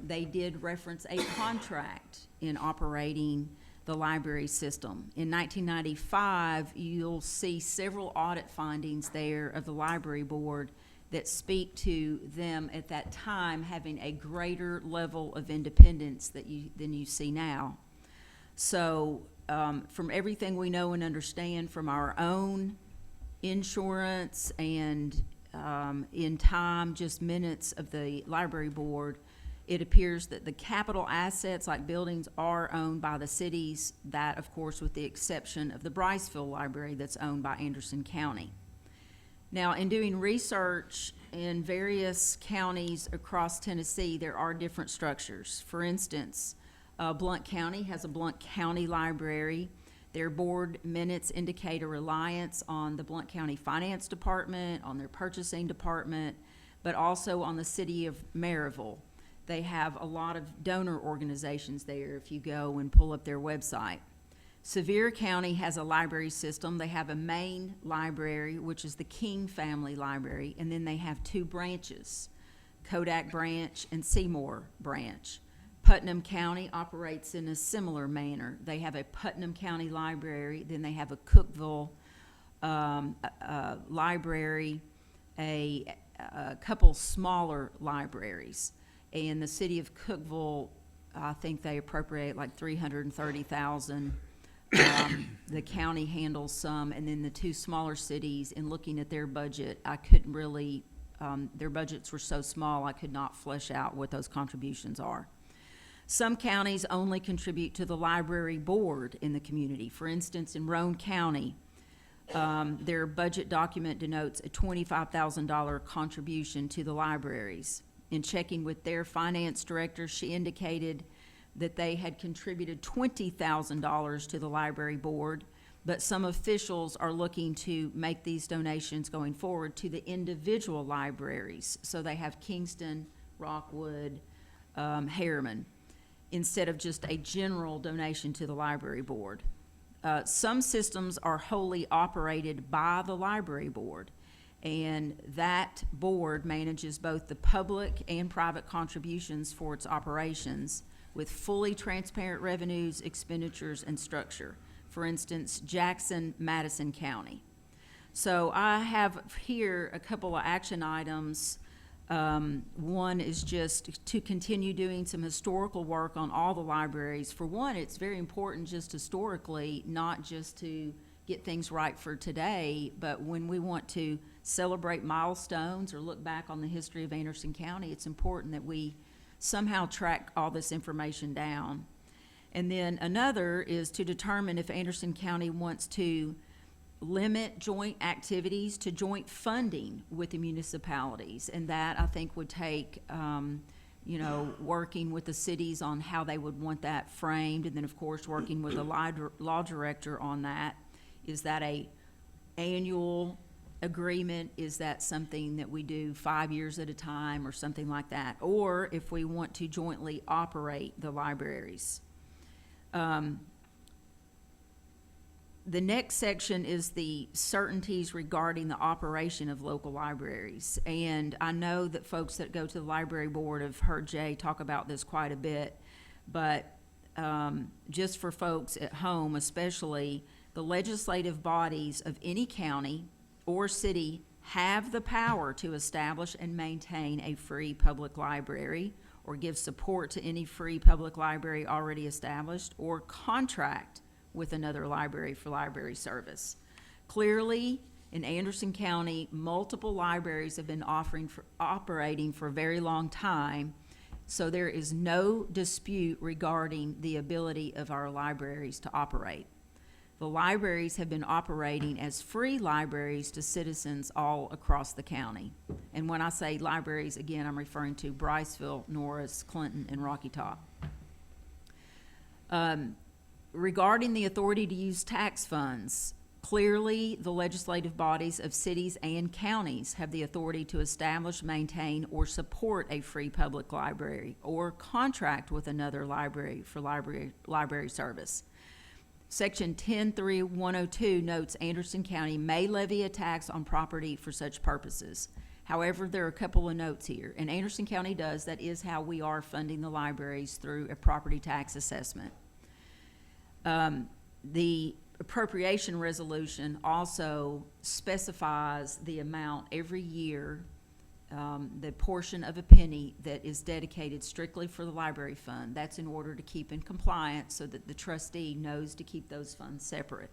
They did reference a contract in operating the library system. In 1995, you'll see several audit findings there of the library board that speak to them at that time having a greater level of independence than you see now. So from everything we know and understand from our own insurance and in time, just minutes of the library board, it appears that the capital assets like buildings are owned by the cities, that of course with the exception of the Briceville Library that's owned by Anderson County. Now in doing research in various counties across Tennessee, there are different structures. For instance, Blount County has a Blount County Library. Their board minutes indicate a reliance on the Blount County Finance Department, on their purchasing department, but also on the city of Maryville. They have a lot of donor organizations there if you go and pull up their website. Sevier County has a library system. They have a main library, which is the King Family Library, and then they have two branches, Kodak Branch and Seymour Branch. Putnam County operates in a similar manner. They have a Putnam County Library, then they have a Cookeville library, a couple smaller libraries. And the city of Cookeville, I think they appropriate like $330,000. The county handles some, and then the two smaller cities, in looking at their budget, I couldn't really, their budgets were so small, I could not flesh out what those contributions are. Some counties only contribute to the library board in the community. For instance, in Roane County, their budget document denotes a $25,000 contribution to the libraries. In checking with their finance director, she indicated that they had contributed $20,000 to the library board, but some officials are looking to make these donations going forward to the individual libraries. So they have Kingston, Rockwood, Harriman, instead of just a general donation to the library board. Some systems are wholly operated by the library board, and that board manages both the public and private contributions for its operations with fully transparent revenues, expenditures, and structure. For instance, Jackson, Madison County. So I have here a couple of action items. One is just to continue doing some historical work on all the libraries. For one, it's very important just historically, not just to get things right for today, but when we want to celebrate milestones or look back on the history of Anderson County, it's important that we somehow track all this information down. And then another is to determine if Anderson County wants to limit joint activities to joint funding with the municipalities. And that, I think, would take, working with the cities on how they would want that framed. And then, of course, working with the law director on that. Is that a annual agreement? Is that something that we do 5 years at a time or something like that? Or if we want to jointly operate the libraries. The next section is the certainties regarding the operation of local libraries. And I know that folks that go to the library board have heard Jay talk about this quite a bit, but just for folks at home especially, the legislative bodies of any county or city have the power to establish and maintain a free public library or give support to any free public library already established or contract with another library for library service. Clearly, in Anderson County, multiple libraries have been operating for a very long time, so there is no dispute regarding the ability of our libraries to operate. The libraries have been operating as free libraries to citizens all across the county. And when I say libraries, again, I'm referring to Briceville, Norris, Clinton, and Rocky Top. Regarding the authority to use tax funds, clearly the legislative bodies of cities and counties have the authority to establish, maintain, or support a free public library or contract with another library for library service. Section 10.3.102 notes Anderson County may levy a tax on property for such purposes. However, there are a couple of notes here, and Anderson County does. That is how we are funding the libraries, through a property tax assessment. The appropriation resolution also specifies the amount every year, the portion of a penny that is dedicated strictly for the library fund. That's in order to keep in compliance so that the trustee knows to keep those funds separate.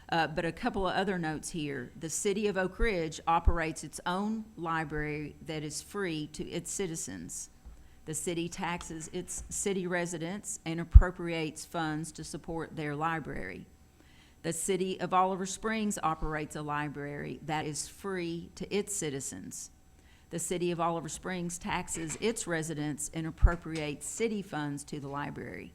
But a couple of other notes here. The city of Oak Ridge operates its own library that is free to its citizens. The city taxes its city residents and appropriates funds to support their library. The city of Oliver Springs operates a library that is free to its citizens. The city of Oliver Springs taxes its residents and appropriates city funds to the library.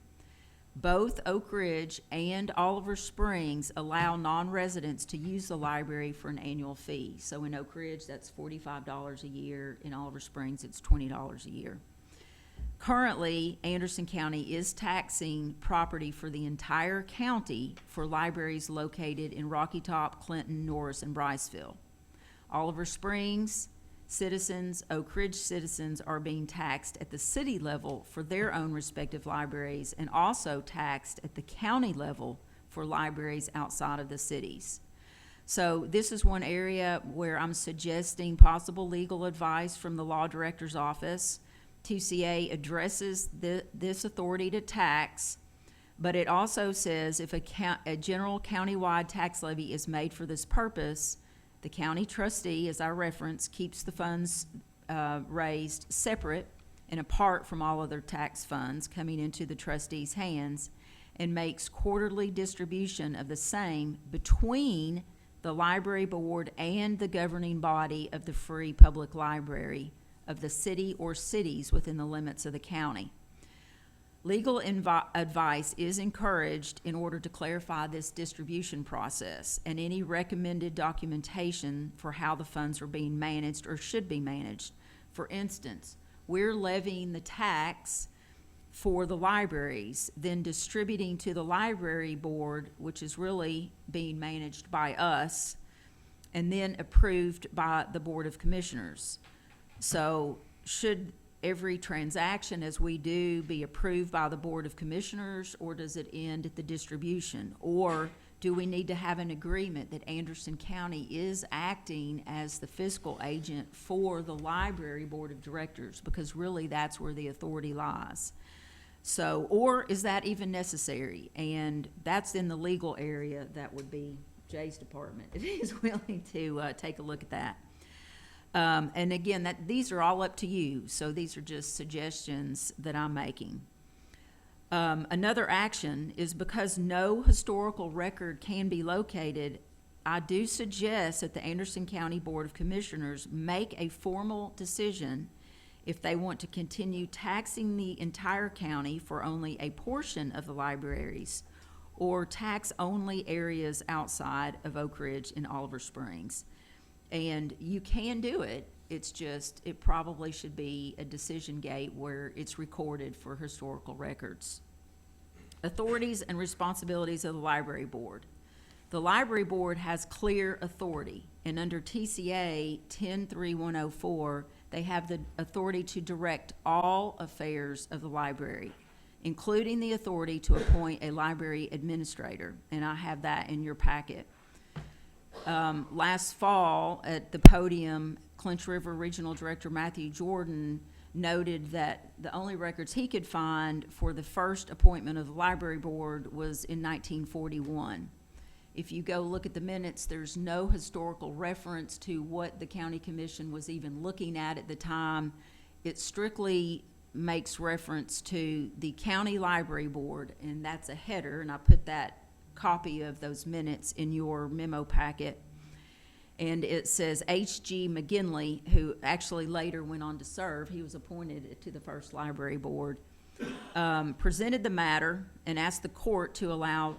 Both Oak Ridge and Oliver Springs allow non-residents to use the library for an annual fee. So in Oak Ridge, that's $45 a year. In Oliver Springs, it's $20 a year. Currently, Anderson County is taxing property for the entire county for libraries located in Rocky Top, Clinton, Norris, and Briceville. Oliver Springs citizens, Oak Ridge citizens are being taxed at the city level for their own respective libraries, and also taxed at the county level for libraries outside of the cities. So this is one area where I'm suggesting possible legal advice from the law director's office. 2CA addresses this authority to tax, but it also says if a general countywide tax levy is made for this purpose, the county trustee, as I referenced, keeps the funds raised separate and apart from all other tax funds coming into the trustee's hands, and makes quarterly distribution of the same between the library board and the governing body of the free public library of the city or cities within the limits of the county. Legal advice is encouraged in order to clarify this distribution process and any recommended documentation for how the funds are being managed or should be managed. For instance, we're levying the tax for the libraries, then distributing to the library board, which is really being managed by us, and then approved by the Board of Commissioners. So should every transaction as we do be approved by the Board of Commissioners, or does it end at the distribution? Or do we need to have an agreement that Anderson County is acting as the fiscal agent for the library board of directors? Because really that's where the authority lies. So, or is that even necessary? And that's in the legal area. That would be Jay's department, if he's willing to take a look at that. And again, these are all up to you, so these are just suggestions that I'm making. Another action is because no historical record can be located, I do suggest that the Anderson County Board of Commissioners make a formal decision if they want to continue taxing the entire county for only a portion of the libraries, or tax only areas outside of Oak Ridge and Oliver Springs. And you can do it, it's just, it probably should be a decision gate where it's recorded for historical records. Authorities and responsibilities of the library board. The library board has clear authority, and under TCA 103104, they have the authority to direct all affairs of the library, including the authority to appoint a library administrator, and I have that in your packet. Last fall at the podium, Clinch River Regional Director Matthew Jordan noted that the only records he could find for the first appointment of the library board was in 1941. If you go look at the minutes, there's no historical reference to what the county commission was even looking at the time. It strictly makes reference to the county library board, and that's a header, and I put that copy of those minutes in your memo packet. And it says H.G. McGinley, who actually later went on to serve, he was appointed to the first library board, presented the matter and asked the court to allow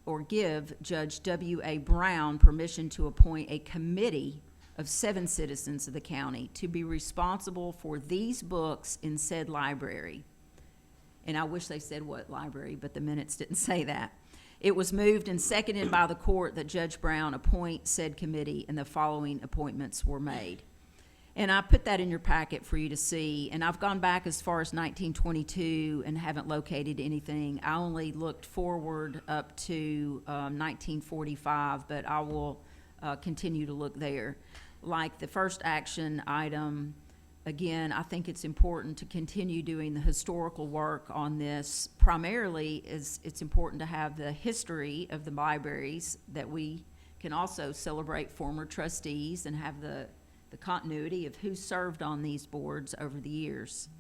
or give Judge W.A. Brown permission to appoint a committee of 7 citizens of the county to be responsible for these books in said library. And I wish they said what library, but the minutes didn't say that. It was moved and seconded by the court that Judge Brown appoint said committee, and the following appointments were made. And I put that in your packet for you to see, and I've gone back as far as 1922 and haven't located anything. I only looked forward up to 1945, but I will continue to look there. Like the first action item, again, I think it's important to continue doing the historical work on this. Primarily, it's important to have the history of the libraries, that we can also celebrate former trustees and have the continuity of who served on these boards over the years.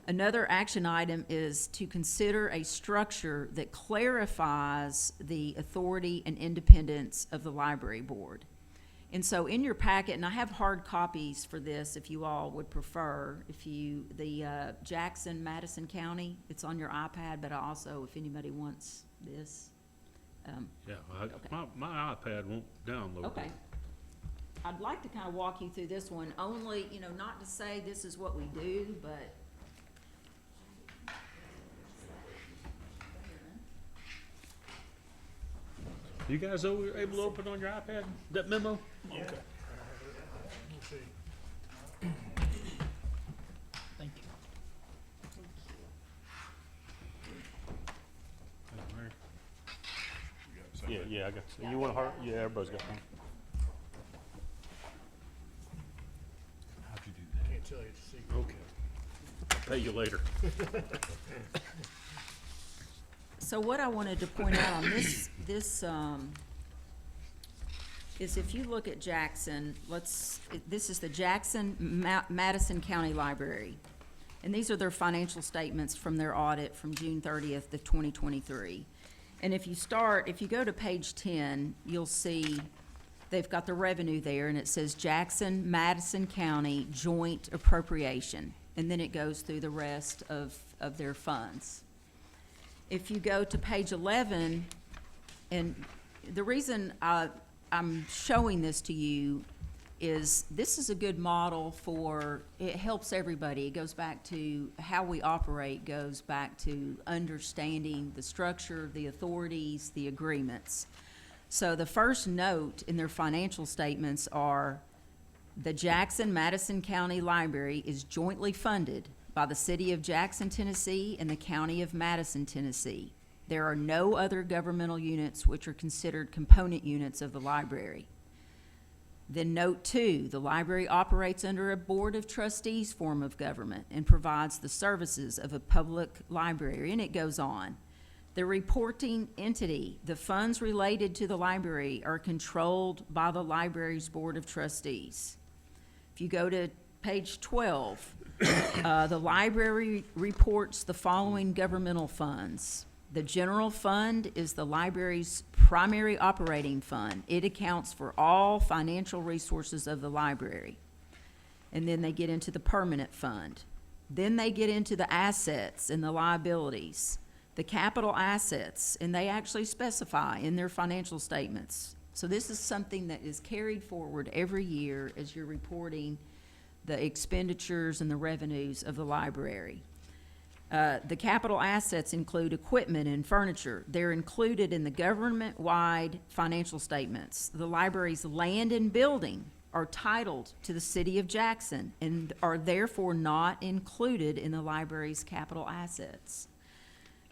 Another action item is to consider a structure that clarifies the authority and independence of the library board. And so in your packet, and I have hard copies for this if you all would prefer, the Jackson, Madison County, it's on your iPad, but also if anybody wants this. Yeah, Okay. my iPad won't download. Okay. I'd like to kind of walk you through this one, only, not to say this is what we do, but You guys able to open on your iPad that memo? Okay. Thank you. Yeah, I got. You want a heart? Yeah, everybody's got one. How'd you do that? Can't tell you, it's a secret. Okay. I'll pay you later. so what I wanted to point out on this is if you look at Jackson, this is the Jackson Madison County Library. And these are their financial statements from their audit from June 30th of 2023. And if you go to page 10, you'll see they've got the revenue there, and it says Jackson Madison County Joint Appropriation. And then it goes through the rest of their funds. If you go to page 11, and the reason I'm showing this to you is this is a good model for, it helps everybody. It goes back to how we operate, goes back to understanding the structure, the authorities, the agreements. So the first note in their financial statements are, the Jackson-Madison County Library is jointly funded by the City of Jackson, Tennessee and the County of Madison, Tennessee. There are no other governmental units which are considered component units of the library. Then note 2, the library operates under a board of trustees form of government and provides the services of a public library, and it goes on. The reporting entity, the funds related to the library are controlled by the library's board of trustees. If you go to page 12, the library reports the following governmental funds. The general fund is the library's primary operating fund. It accounts for all financial resources of the library. And then they get into the permanent fund. Then they get into the assets and the liabilities, the capital assets, and they actually specify in their financial statements. So this is something that is carried forward every year as you're reporting the expenditures and the revenues of the library. The capital assets include equipment and furniture. They're included in the government-wide financial statements. The library's land and building are titled to the City of Jackson and are therefore not included in the library's capital assets.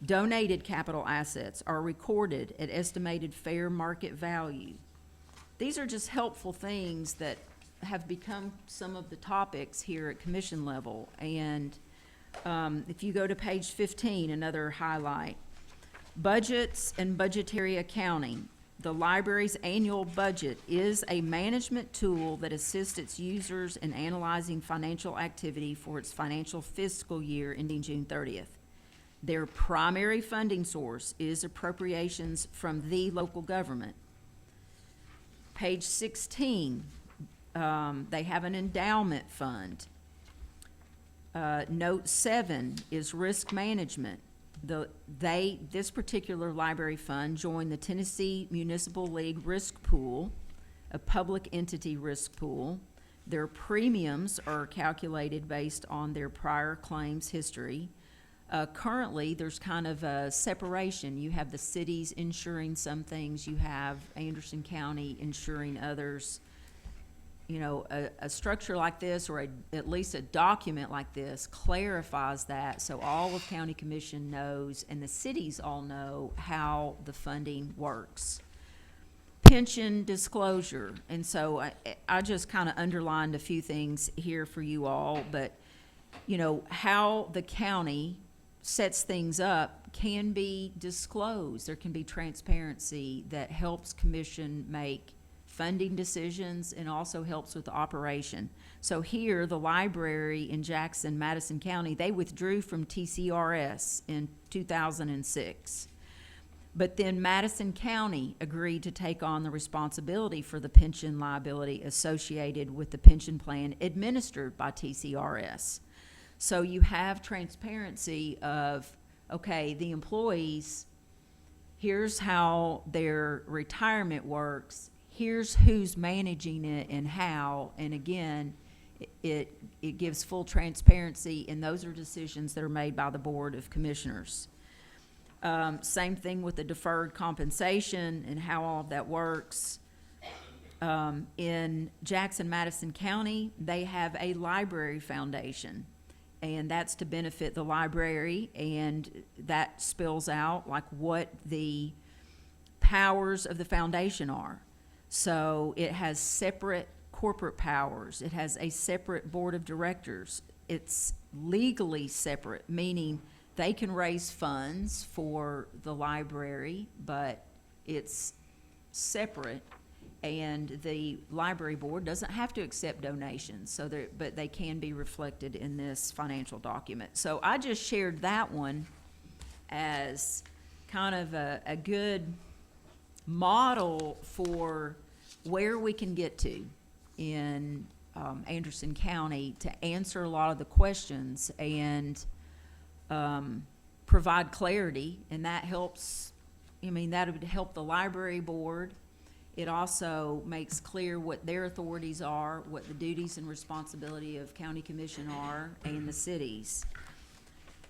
Donated capital assets are recorded at estimated fair market value. These are just helpful things that have become some of the topics here at commission level. And if you go to page 15, another highlight, budgets and budgetary accounting. The library's annual budget is a management tool that assists its users in analyzing financial activity for its financial fiscal year ending June 30th. Their primary funding source is appropriations from the local government. Page 16, they have an endowment fund. Note 7 is risk management. This particular library fund joined the Tennessee Municipal League Risk Pool, a public entity risk pool. Their premiums are calculated based on their prior claims history. Currently, there's kind of a separation. You have the cities insuring some things, you have Anderson County insuring others. You know, a structure like this, or at least a document like this, clarifies that so all of County Commission knows and the cities all know how the funding works. Pension disclosure, and so I just kind of underlined a few things here for you all, but you know, how the county sets things up can be disclosed. There can be transparency that helps Commission make funding decisions and also helps with the operation. So here, the library in Jackson, Madison County, they withdrew from TCRS in 2006. But then Madison County agreed to take on the responsibility for the pension liability associated with the pension plan administered by TCRS. So you have transparency of, okay, the employees, here's how their retirement works, here's who's managing it and how, and again, it gives full transparency, and those are decisions that are made by the Board of Commissioners. Same thing with the deferred compensation and how all of that works. In Jackson, Madison County, they have a library foundation, and that's to benefit the library, and that spells out like what the powers of the foundation are. So it has separate corporate powers. It has a separate board of directors. It's legally separate, meaning they can raise funds for the library, but it's separate, and the library board doesn't have to accept donations, but they can be reflected in this financial document. So I just shared that one as kind of a good model for where we can get to in Anderson County to answer a lot of the questions and provide clarity, and that helps. I mean, that would help the library board. It also makes clear what their authorities are, what the duties and responsibility of county commission are, and the cities.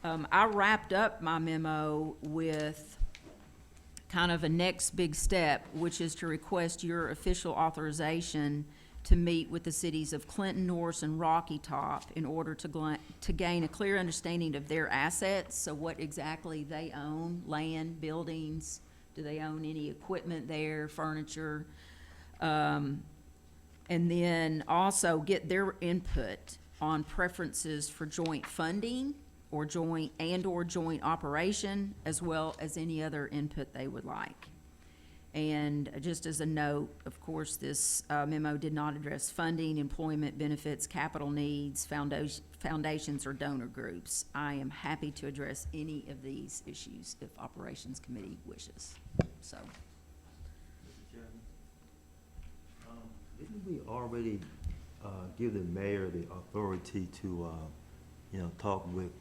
I wrapped up my memo with kind of a next big step, which is to request your official authorization to meet with the cities of Clinton, Norris, and Rocky Top in order to gain a clear understanding of their assets, so what exactly they own, land, buildings, do they own any equipment there, furniture? And then also get their input on preferences for joint funding or joint operation, as well as any other input they would like. And just as a note, of course, this memo did not address funding, employment benefits, capital needs, foundations, or donor groups. I am happy to address any of these issues if Operations Committee wishes. So, Mr. Chairman, didn't we already give the mayor the authority to, talk with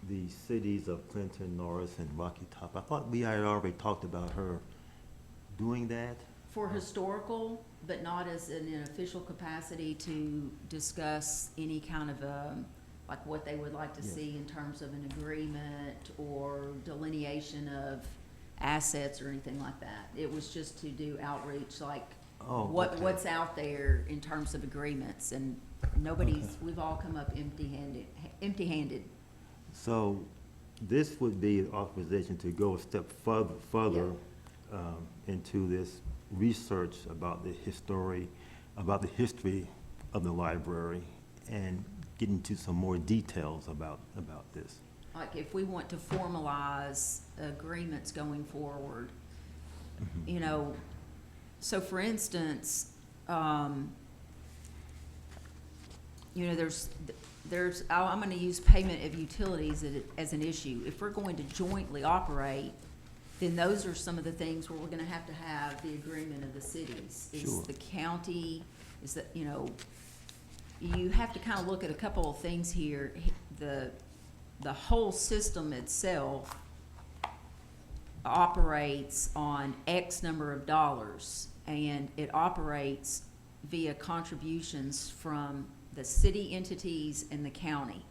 the cities of Clinton, Norris, and Rocky Top? I thought we had already talked about her doing that. for historical, but not as in an official capacity to discuss any kind of, like what they would like to Yeah. see in terms of an agreement or delineation of assets or anything like that. It was just to do outreach, like Oh, okay. what's out there in terms of agreements, and nobody's, we've all come up empty-handed. So this would be authorization to go a step further into this research about the history of the library and get into some more details about this. Like if we want to formalize agreements going forward, you know, so for instance, you know, I'm gonna use payment of utilities as an issue. If we're going to jointly operate, then those are some of the things where we're gonna have to have the agreement of the cities. Sure. Is the county, is that, you know, you have to kind of look at a couple of things here. The whole system itself operates on X number of dollars, and it operates via contributions from the city entities and the county.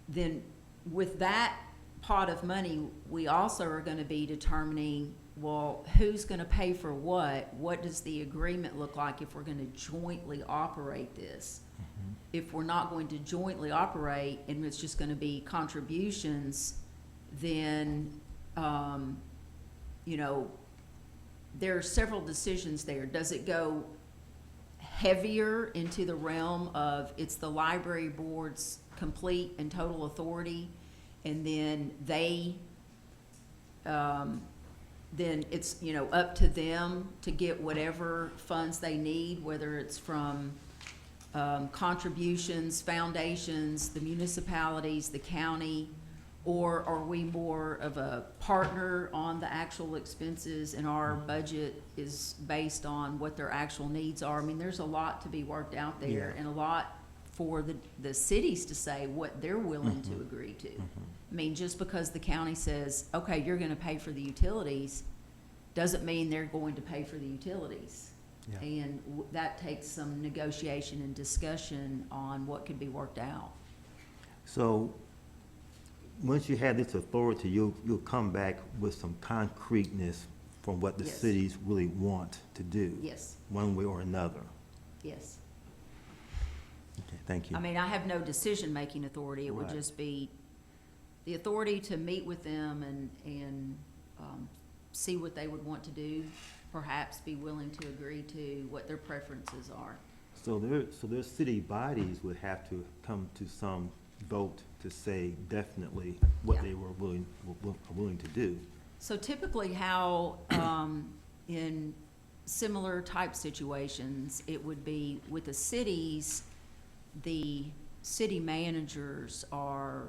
Then with that pot of money, we also are gonna be determining, well, who's gonna pay for what? What does the agreement look like if we're gonna jointly operate this? If we're not going to jointly operate and it's just gonna be contributions, then, you know, there are several decisions there. Does it go heavier into the realm of it's the library board's complete and total authority, and then then it's, you know, up to them to get whatever funds they need, whether it's from contributions, foundations, the municipalities, the county, or are we more of a partner on the actual expenses and our budget is based on what their actual needs are? I mean, there's a lot to be worked out there, Yeah. and a lot for the cities to say what they're willing to agree to. I mean, just because the county says, okay, you're gonna pay for the utilities, doesn't mean they're going to pay for the utilities. Yeah. And that takes some negotiation and discussion on what could be worked out. So, once you have this authority, you'll come back with some concreteness from what the Yes. cities really want to do. Yes, One way or another. yes. Okay, thank you. I mean, I have no decision-making authority. It would Right. just be the authority to meet with them and see what they would want to do, perhaps be willing to agree to what their preferences are. So their city bodies would have to come to some vote to say definitely what Yeah. they were willing to do. So typically how, in similar type situations, it would be with the cities, the city managers are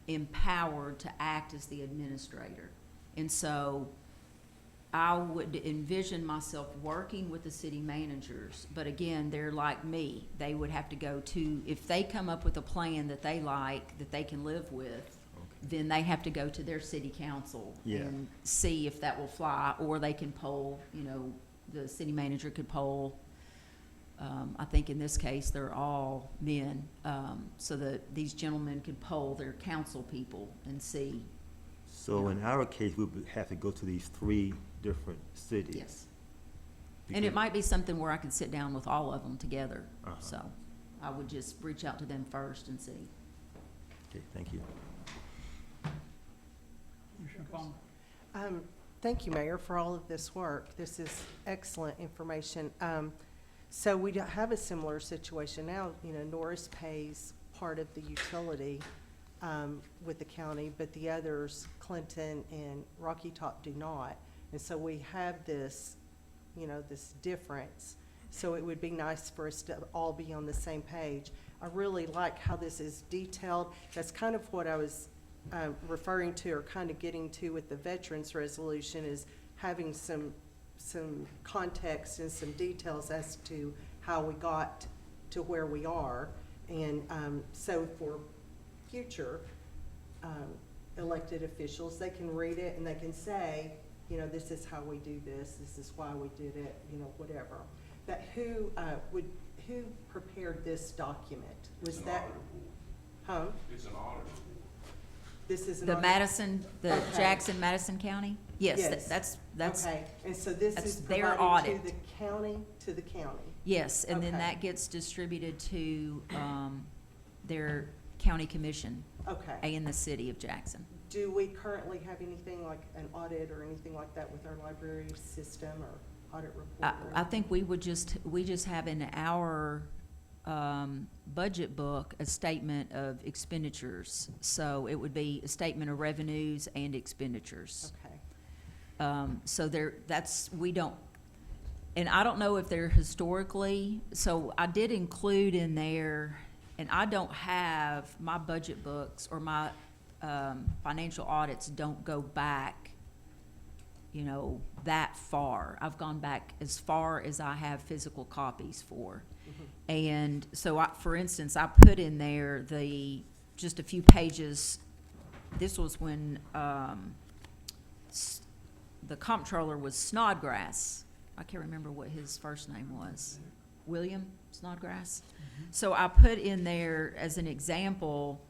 empowered to act as the administrator. And so I would envision myself working with the city managers, but again, they're like me. They would have to go to, if they come up with a plan that they like, that they can live with, then they have to go to their city council Yeah. and see if that will fly, or they can poll, the city manager could poll. I think in this case, they're all men, so that these gentlemen could poll their council people and see. So in our case, we would have to go to these 3 different cities. Yes. And it might be something where I could sit down with all of them together, so I would just reach out to them first and see. Okay, thank you. Commissioner Palmer? Thank you, Mayor, for all of this work. This is excellent information. So we don't have a similar situation now. Norris pays part of the utility with the county, but the others, Clinton and Rocky Top, do not. And so we have this, this difference. So it would be nice for us to all be on the same page. I really like how this is detailed. That's kind of what I was referring to, or kind of getting to with the veterans resolution, is having some context and some details as to how we got to where we are. And so for future elected officials, they can read it and they can say, this is how we do this is why we did it, whatever. But who prepared this document? Was that? Huh? It's an auditor. This is an The audit? Madison, the Okay. Jackson, Madison County? Yes, Yes. that's, Okay, and so this that's is their provided audit. to the county? yes, and then Okay. that gets distributed to, their county commission Okay. and the city of Jackson. Do we currently have anything like an audit or anything like that with our library system or audit report? I think we just have in our, budget book a statement of expenditures. So it would be a statement of revenues and expenditures. Okay, So we don't, and I don't know if they're historically, so I did include in there, and I don't have, my budget books or my financial audits don't go back, that far. I've gone back as far as I have physical copies for. And so for instance, I put in there just a few pages. This was when, the comptroller was Snodgrass. I can't remember what his first name was. William Snodgrass? So I put in there as an example,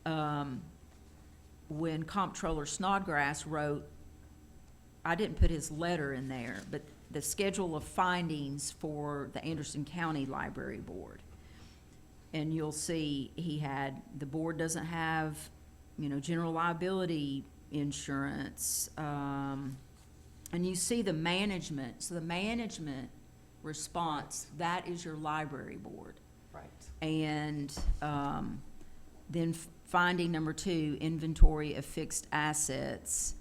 when Comptroller Snodgrass wrote, I didn't put his letter in there, but the schedule of findings for the Anderson County Library Board. And you'll see the board doesn't have, general liability insurance, and you see the management. So the management response, that is your library board. right. And then finding number 2, inventory of fixed assets.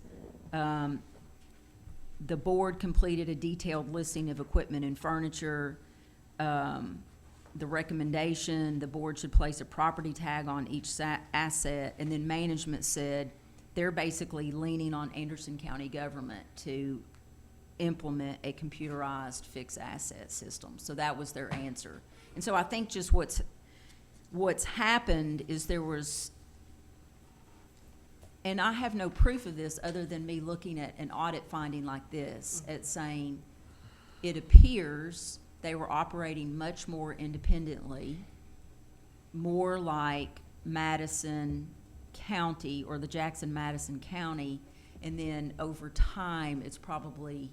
The board completed a detailed listing of equipment and furniture. The recommendation, the board should place a property tag on each asset. And then management said they're basically leaning on Anderson County government to implement a computerized fixed asset system. So that was their answer. And so I think just what's happened is there was, and I have no proof of this other than me looking at an audit finding like this, at saying it appears they were operating much more independently, more like Madison County or the Jackson-Madison County, and then over time it's probably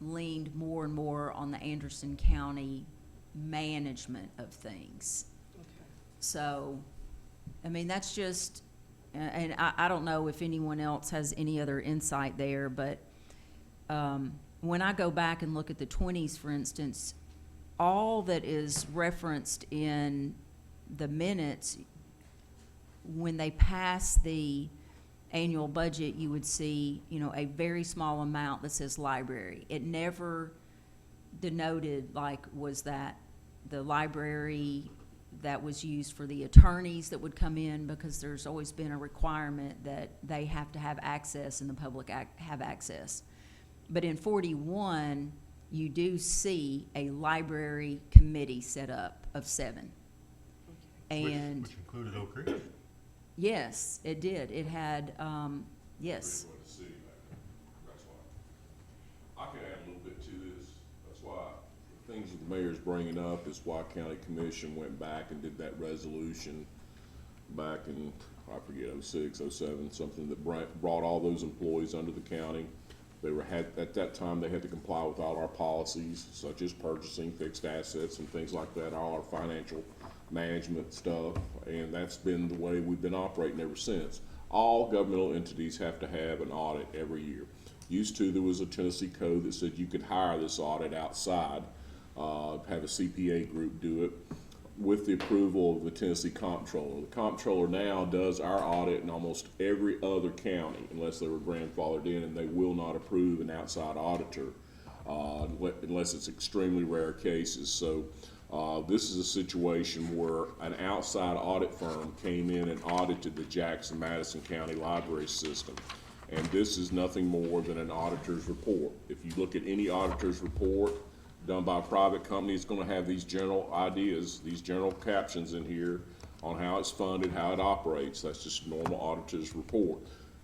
leaned more and more on the Anderson County management of things. Okay. So, I mean, that's just, and I don't know if anyone else has any other insight there, but when I go back and look at the 20s, for instance, all that is referenced in the minutes, when they pass the annual budget, you would see, a very small amount that says library. It never denoted, was that the library that was used for the attorneys that would come in, because there's always been a requirement that they have to have access and the public have access. But in 41, you do see a library committee set up of 7. And Which included Oak Creek? Yes, it did. It had, yes. Really want to see that. That's why. I can add a little bit to this. That's why the things that the mayor's bringing up is why County Commission went back and did that resolution back in, I forget, 06, 07, something that brought all those employees under the county. They at that time, they had to comply with all our policies, such as purchasing, fixed assets, and things like that, all our financial management stuff, and that's been the way we've been operating ever since. All governmental entities have to have an audit every year. Used to, there was a Tennessee code that said you could hire this audit outside, have a CPA group do it with the approval of the Tennessee Comptroller. The Comptroller now does our audit in almost every other county unless they were grandfathered in, and they will not approve an outside auditor unless it's extremely rare cases. So this is a situation where an outside audit firm came in and audited the Jackson-Madison County library system. And this is nothing more than an auditor's report. If you look at any auditor's report done by a private company, it's gonna have these general ideas, these general captions in here on how it's funded, how it operates. That's just a normal auditor's report.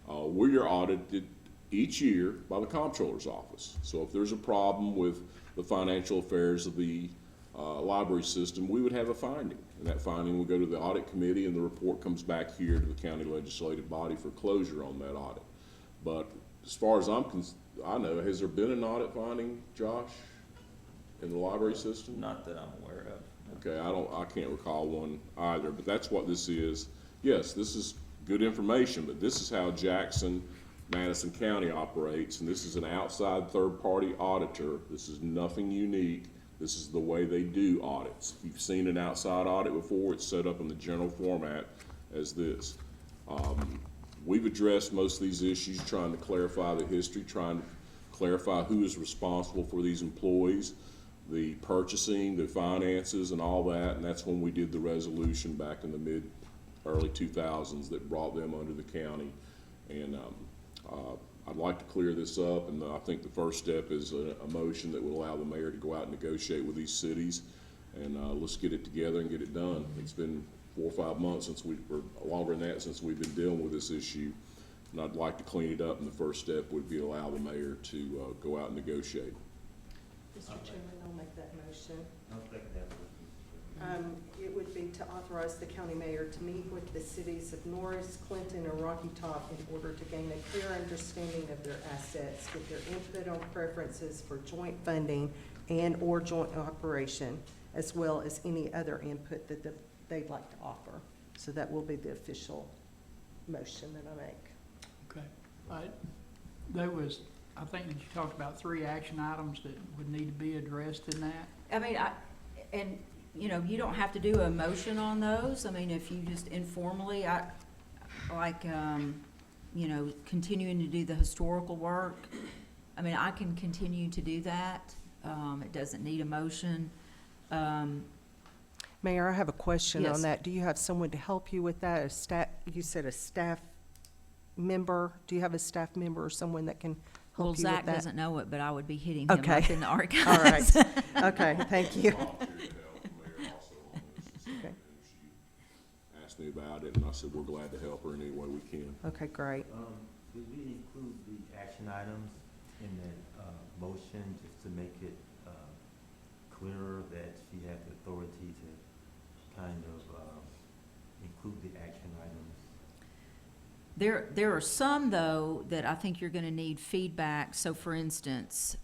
We are audited each year by the Comptroller's office. So if there's a problem with the financial affairs of the library system, we would have a finding. And that finding will go to the audit committee, and the report comes back here to the county legislative body for closure on that audit. But as far as I know, has there been an audit finding, Josh, in the library system? Not that I'm aware of. Okay, I can't recall one either, but that's what this is. Yes, this is good information, but this is how Jackson-Madison County operates, and this is an outside third-party auditor. This is nothing unique. This is the way they do audits. If you've seen an outside audit before, it's set up in the general format as this. We've addressed most of these issues, trying to clarify the history, trying to clarify who is responsible for these employees, the purchasing, the finances, and all that, and that's when we did the resolution back in the early 2000s that brought them under the county. And I'd like to clear this up, and I think the first step is a motion that will allow the mayor to go out and negotiate with these cities, and let's get it together and get it done. It's been 4 or 5 months or longer than that, since we've been dealing with this issue, and I'd like to clean it up, and the first step would be allow the mayor to go out and negotiate. Mr. Chairman, I'll make that motion. I'll second that. It would be to authorize the county mayor to meet with the cities of Norris, Clinton, and Rocky Top in order to gain a clear understanding of their assets, get their input on preferences for joint funding and/or joint operation, as well as any other input that they'd like to offer. So that will be the official motion that I make. Okay. There was, I think that you talked about 3 action items that would need to be addressed in that. I mean, you don't have to do a motion on those. I mean, if you just informally, continuing to do the historical work. I mean, I can continue to do that. It doesn't need a motion. Mayor, I have a question Yes. on that. Do you have someone to help you with that? You said a staff member. Do you have a staff member or someone that can Well, help you with Zach that? doesn't know it, but I would be hitting him Okay. up in the archives. All right. Okay, thank you. Volunteered to help the mayor also on this. Okay. And she asked me about it, and I said, we're glad to help her in any way we can. Okay, great. Did we include the action items in the motion just to make it clearer that she had the authority to kind of include the action items? There are some, though, that I think you're gonna need feedback. So for instance,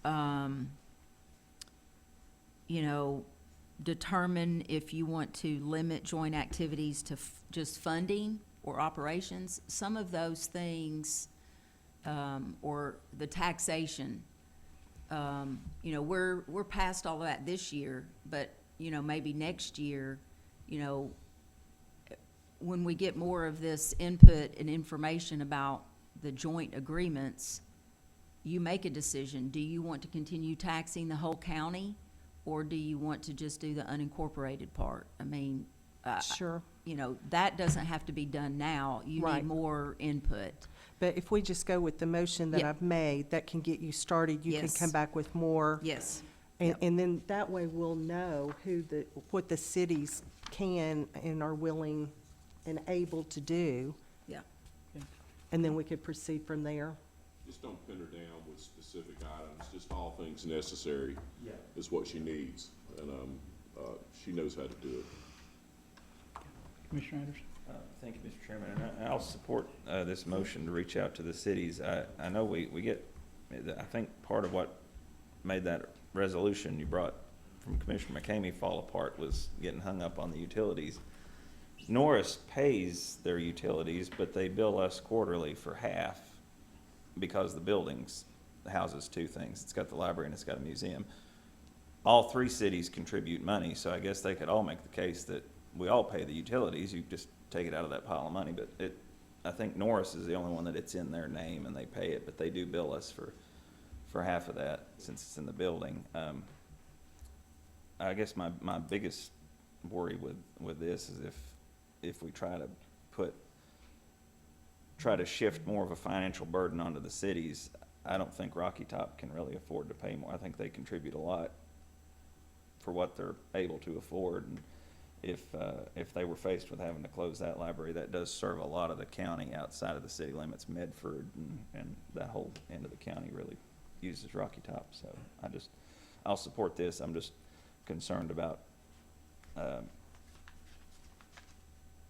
determine if you want to limit joint activities to just funding or operations. Some of those things, or the taxation, we're past all of that this year, but, maybe next year, when we get more of this input and information about the joint agreements, you make a decision. Do you want to continue taxing the whole county, or do you want to just do the unincorporated part? I mean, Sure. That doesn't have to be done now. You Right. need more input. But if we just go with the motion that Yep. I've made, that can get you started. You can Yes. come back with more. Yes. And, Yep. and then that way we'll know what the cities can and are willing and able to do. Yeah. And then we could proceed from there. Just don't pin her down with specific items, just all things necessary Yeah. is what she needs. And, she knows how to do it. Commissioner Anderson? Thank you, Mr. Chairman, and I'll support this motion to reach out to the cities. I know we get, I think part of what made that resolution you brought from Commissioner McCamey fall apart was getting hung up on the utilities. Norris pays their utilities, but they bill us quarterly for half because the buildings houses two things. It's got the library and it's got a museum. All three cities contribute money, so I guess they could all make the case that we all pay the utilities. You just take it out of that pile of money, but I think Norris is the only one that it's in their name and they pay it, but they do bill us for half of that since it's in the building. I guess my biggest worry with this is if we try to shift more of a financial burden onto the cities, I don't think Rocky Top can really afford to pay more. I think they contribute a lot for what they're able to afford. And if they were faced with having to close that library, that does serve a lot of the county outside of the city limits. Medford and that whole end of the county really uses Rocky Top. So I'll support this. I'm just concerned about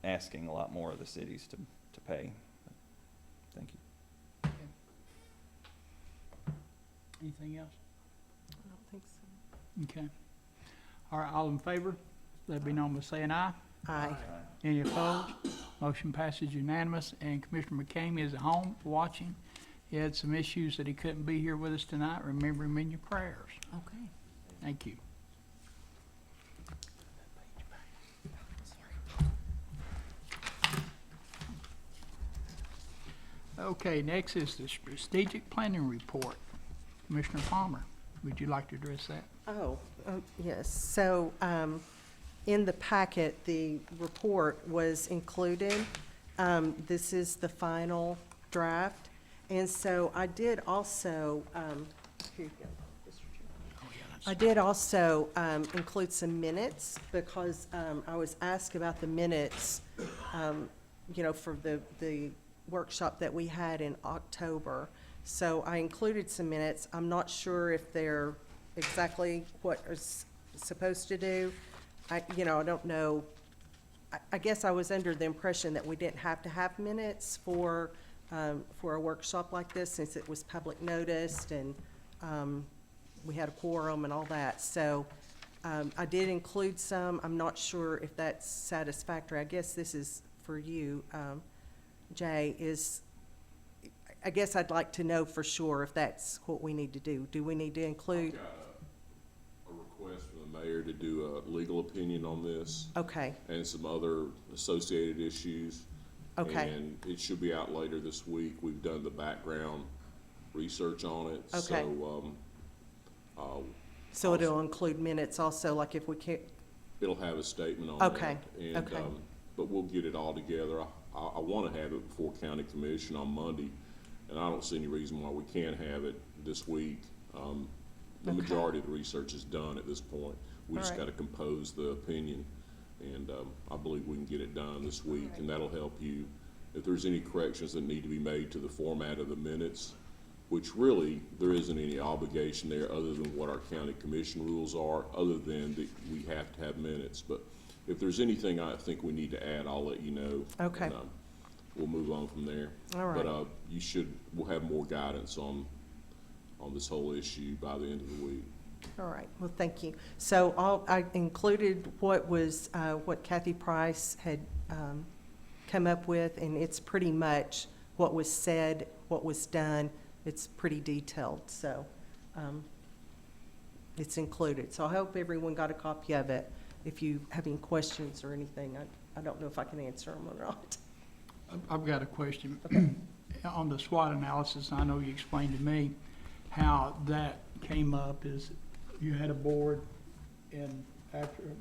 asking a lot more of the cities to pay. Thank you. Anything else? I don't think so. Okay. All right, all in favor, let it be known by saying aye. Aye. Any opposed? Motion passes unanimous, and Commissioner McCamey is at home watching. He had some issues that he couldn't be here with us tonight. Remember him in your prayers. Okay. Thank you. Okay, next is the strategic planning report. Commissioner Palmer, would you like to address that? Yes. So, in the packet, the report was included. This is the final draft. And so I did also, here you go, Mr. Chairman. I did also include some minutes because I was asked about the minutes, for the workshop that we had in October. So I included some minutes. I'm not sure if they're exactly what is supposed to do. I don't know. I guess I was under the impression that we didn't have to have minutes for a workshop like this since it was public noticed and we had a quorum and all that. So I did include some. I'm not sure if that's satisfactory. I guess this is for you, Jay, I guess I'd like to know for sure if that's what we need to do. Do we need to include? I've got a request from the mayor to do a legal opinion on this. Okay, And some other associated issues. okay, And it should be out later this week. We've done the background research on it. Okay. So it'll include minutes also, like if we can't, It'll have a statement on that. Okay, And, okay. but we'll get it all together. I want to have it before county commission on Monday, and I don't see any reason why we can't have it this week. The Okay. majority of the research is done at this point. We All just right. got to compose the opinion, and I believe we can get it done this week, and that'll help you. If there's any corrections that need to be made to the format of the minutes, which really, there isn't any obligation there other than what our county commission rules are, other than that we have to have minutes. But if there's anything I think we need to add, I'll let you know. Okay. And, we'll move on from there. all right. But we'll have more guidance on this whole issue by the end of the week. All right, well, thank you. So I included what Kathy Price had come up with, and it's pretty much what was said, what was done. It's pretty detailed, so it's included. So I hope everyone got a copy of it. If you have any questions or anything, I don't know if I can answer them or not. I've got a question. On the SWOT analysis, I know you explained to me how that came up is you had a board and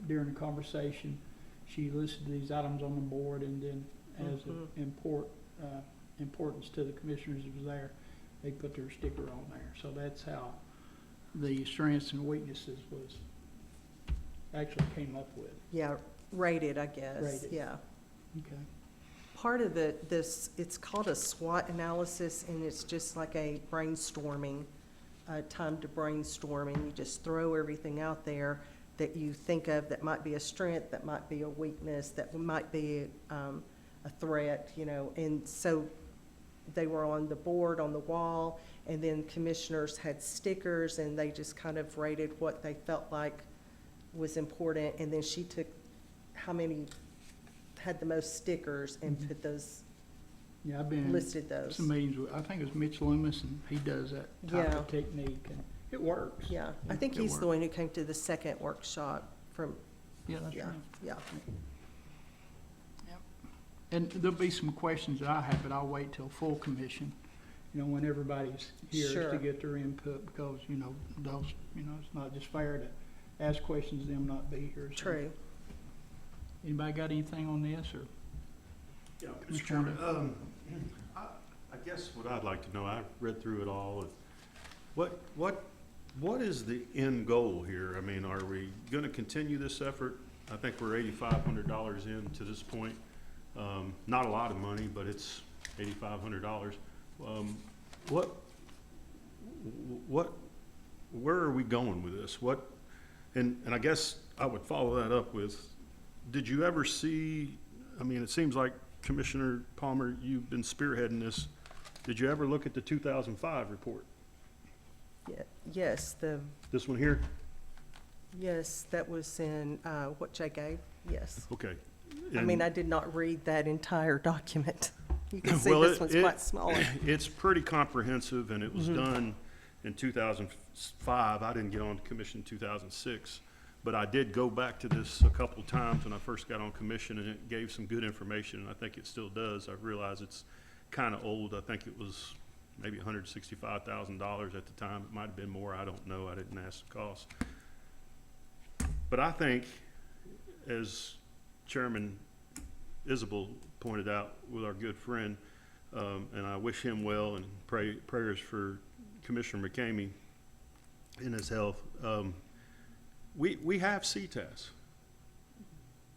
during the conversation, she listed these items on the board and then as an importance to the commissioners that was there, they put their sticker on there. So that's how the strengths and weaknesses was actually came up with. Yeah, rated, I guess, Rated. yeah. Okay. part of it's called a SWOT analysis, and it's just like a brainstorming, time to brainstorm, and you just throw everything out there that you think of that might be a strength, that might be a weakness, that might be a threat, you know. And so they were on the board, on the wall, and then commissioners had stickers, and they just kind of rated what they felt like was important. And then she took how many had the most stickers and put those, Yeah, I've been in listed those. some meetings with, I think it was Mitch Loomis, and he does that type of technique, and it works. Yeah, I think It he's the works. one who came to the second workshop from, Yeah, that's yeah, right. yeah. And there'll be some questions that I have, but I'll wait till full commission, you know, when everybody's here Sure. to get their input, because, you know, those, you know, it's not just fair to ask questions, them not be here. So, True. anybody got anything on this, or? Yeah, Mr. Mr. Chairman, I guess what I'd like to know, I've read through it all, what is the end goal here? I mean, are we gonna continue this effort? I think we're $8,500 in to this point. Not a lot of money, but it's $8,500. Where are we going with this? And I guess I would follow that up with, did you ever see, I mean, it seems like Commissioner Palmer, you've been spearheading this. Did you ever look at the 2005 report? Yeah, yes, This one here? yes, that was in, what Jay gave, yes. Okay. I mean, I did not read that entire document. You can see Well, this one's quite smaller. It's pretty comprehensive, and it was done in 2005. I didn't get on commission in 2006, but I did go back to this a couple times when I first got on commission, and it gave some good information, and I think it still does. I realize it's kind of old. I think it was maybe $165,000 at the time. It might have been more. I don't know. I didn't ask the cost. But I think, as Chairman Isabel pointed out with our good friend, and I wish him well and prayers for Commissioner McCamey in his health. We have CTAS,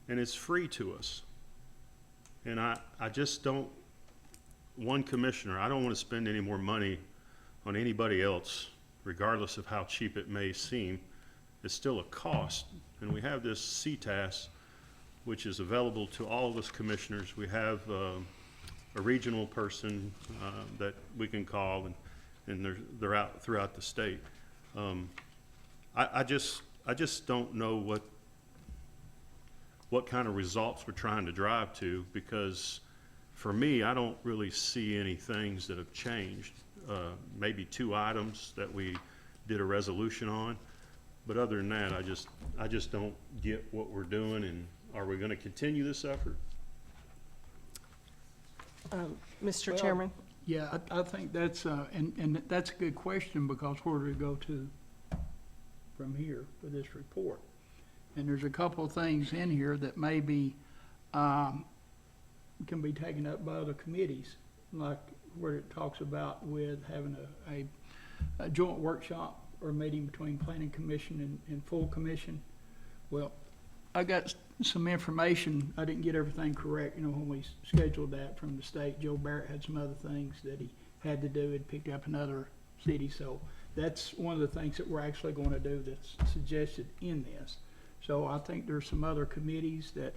and it's free to us. And I just don't, one commissioner, I don't want to spend any more money on anybody else, regardless of how cheap it may seem. It's still a cost, and we have this CTAS, which is available to all of us commissioners. We have a regional person that we can call, and they're out throughout the state. I just don't know what kind of results we're trying to drive to, because for me, I don't really see any things that have changed. Maybe 2 items that we did a resolution on, but other than that, I just don't get what we're doing. And are we going to continue this effort? Mr. Well, Chairman? Yeah, I think that's, and that's a good question, because where do we go to from here for this report? And there's a couple of things in here that maybe can be taken up by other committees, like where it talks about with having a joint workshop or meeting between planning commission and full commission. Well, I got some information, I didn't get everything correct, you know, when we scheduled that from the state. Joe Barrett had some other things that he had to do, and picked up another city, so that's one of the things that we're actually going to do that's suggested in this. So I think there's some other committees that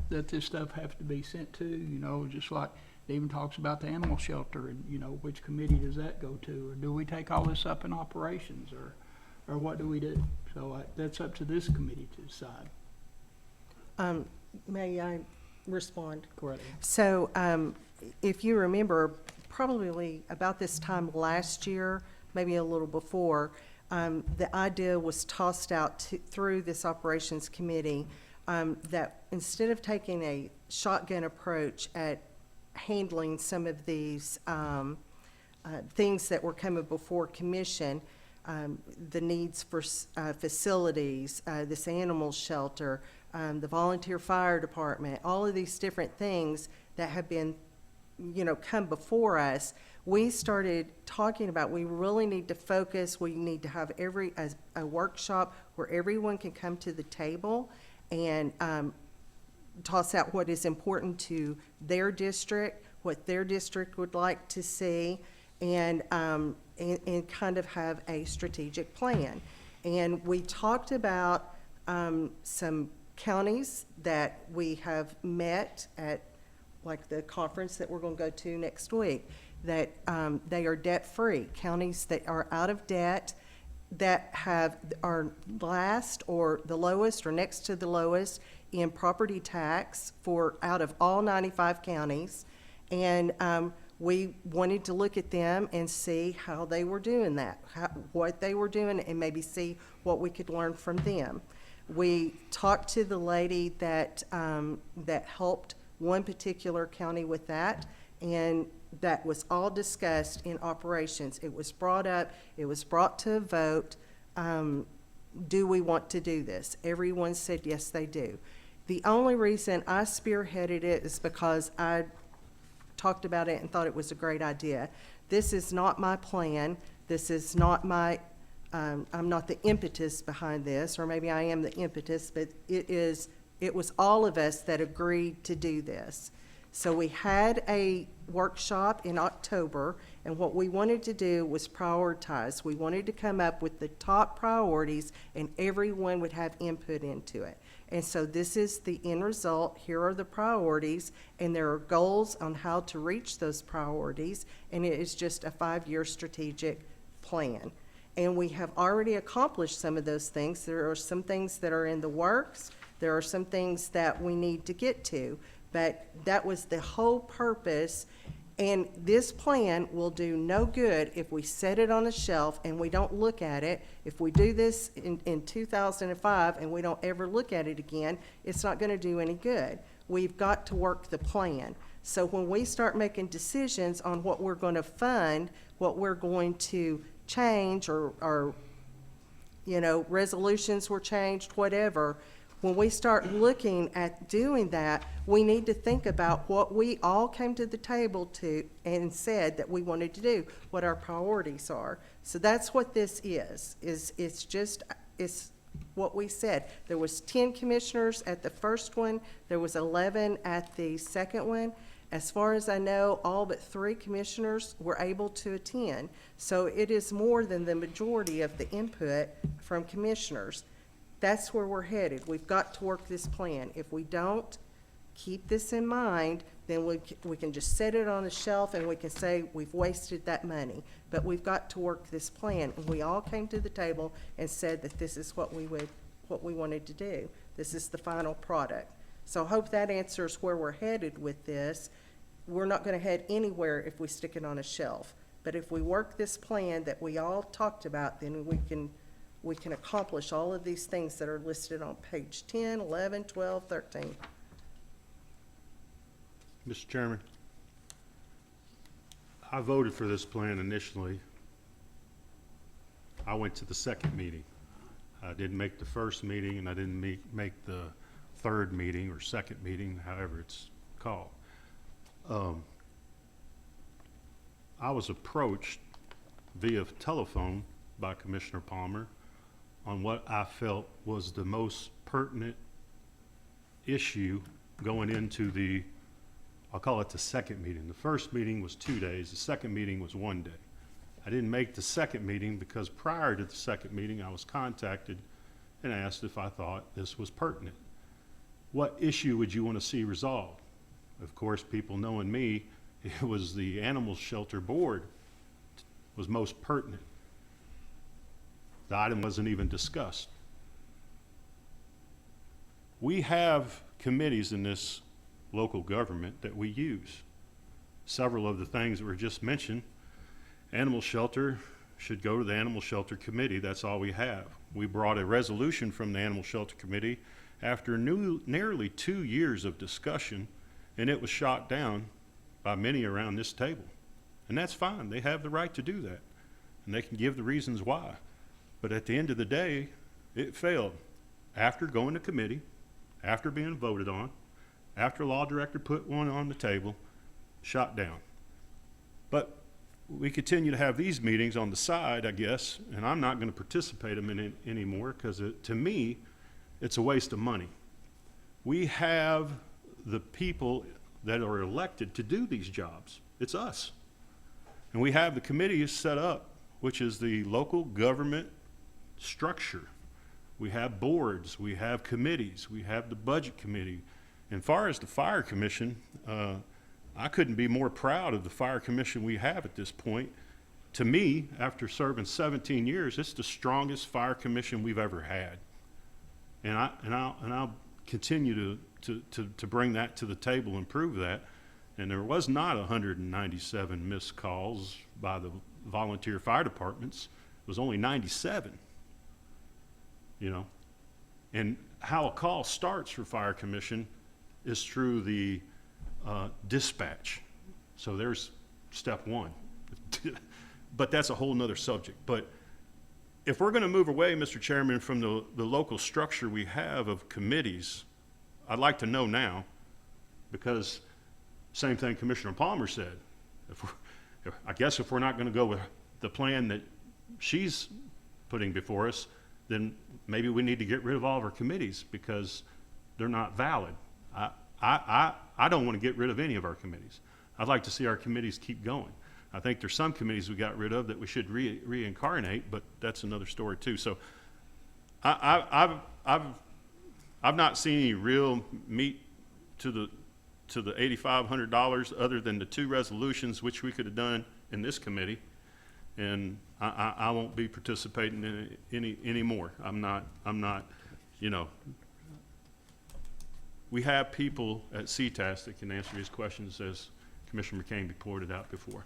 this stuff has to be sent to, you know, just like it even talks about the animal shelter, and, you know, which committee does that go to? Or do we take all this up in operations, or what do we do? So that's up to this committee to decide. May I respond? Correct. So, if you remember, probably about this time last year, maybe a little before, the idea was tossed out through this operations committee, that instead of taking a shotgun approach at handling some of these things that were coming before commission, the needs for facilities, this animal shelter, the volunteer fire department, all of these different things that have been, you know, come before us, we started talking about, we really need to focus, we need to have a workshop where everyone can come to the table and toss out what is important to their district, what their district would like to see, and kind of have a strategic plan. And we talked about some counties that we have met at, like the conference that we're going to go to next week, that they are debt-free, counties that are out of debt, that are last or the lowest or next to the lowest in property tax out of all 95 counties. And we wanted to look at them and see how they were doing that, what they were doing, and maybe see what we could learn from them. We talked to the lady that helped one particular county with that, and that was all discussed in operations. It was brought up, it was brought to a vote. Do we want to do this? Everyone said yes, they do. The only reason I spearheaded it is because I talked about it and thought it was a great idea. This is not my plan. This is not my, I'm not the impetus behind this, or maybe I am the impetus, but it was all of us that agreed to do this. So we had a workshop in October, and what we wanted to do was prioritize. We wanted to come up with the top priorities, and everyone would have input into it. And so this is the end result. Here are the priorities, and there are goals on how to reach those priorities, and it is just a 5-year strategic plan. And we have already accomplished some of those things. There are some things that are in the works. There are some things that we need to get to. But that was the whole purpose. And this plan will do no good if we set it on a shelf and we don't look at it. If we do this in 2005 and we don't ever look at it again, it's not going to do any good. We've got to work the plan. So when we start making decisions on what we're going to fund, what we're going to change, or resolutions were changed, whatever, when we start looking at doing that, we need to think about what we all came to the table to and said that we wanted to do, what our priorities are. So that's what this is it's what we said. There was 10 commissioners at the first one. There was 11 at the second one. As far as I know, all but 3 commissioners were able to attend. So it is more than the majority of the input from commissioners. That's where we're headed. We've got to work this plan. If we don't keep this in mind, then we can just set it on a shelf and we can say we've wasted that money. But we've got to work this plan. And we all came to the table and said that this is what we wanted to do. This is the final product. So I hope that answers where we're headed with this. We're not going to head anywhere if we stick it on a shelf. But if we work this plan that we all talked about, then we can accomplish all of these things that are listed on page 10, 11, 12, 13. Mr. Chairman, I voted for this plan initially. I went to the second meeting. I didn't make the first meeting, and I didn't make the third meeting or second meeting, however it's called. I was approached via telephone by Commissioner Palmer on what I felt was the most pertinent issue going into I'll call it the second meeting. The first meeting was 2 days, the second meeting was 1 day. I didn't make the second meeting because prior to the second meeting, I was contacted and asked if I thought this was pertinent. What issue would you want to see resolved? Of course, people knowing me, it was the Animal Shelter Board was most pertinent. The item wasn't even discussed. We have committees in this local government that we use. Several of the things that were just mentioned, animal shelter should go to the Animal Shelter Committee. That's all we have. We brought a resolution from the Animal Shelter Committee after nearly 2 years of discussion, and it was shot down by many around this table. And that's fine. They have the right to do that, and they can give the reasons why. But at the end of the day, it failed. After going to committee, after being voted on, after a law director put one on the table, shot down. But we continue to have these meetings on the side, I guess, and I'm not going to participate in it anymore because to me, it's a waste of money. We have the people that are elected to do these jobs. It's us. And we have the committees set up, which is the local government structure. We have boards, we have committees, we have the budget committee. And far as the fire commission, I couldn't be more proud of the fire commission we have at this point. To me, after serving 17 years, it's the strongest fire commission we've ever had. And I'll continue to bring that to the table and prove that. And there was not 197 missed calls by the volunteer fire departments. It was only 97. You know, and how a call starts for fire commission is through the dispatch. So there's step one. But that's a whole nother subject. But if we're going to move away, Mr. Chairman, from the local structure we have of committees, I'd like to know now, because same thing Commissioner Palmer said. I guess if we're not going to go with the plan that she's putting before us, then maybe we need to get rid of all of our committees because they're not valid. I don't want to get rid of any of our committees. I'd like to see our committees keep going. I think there's some committees we got rid of that we should reincarnate, but that's another story too. So I've not seen any real meat to the $8,500 other than the 2 resolutions which we could have done in this committee. And I won't be participating in it anymore. I'm not, you know. We have people at CTAS that can answer these questions, as Commissioner McCain pointed out before.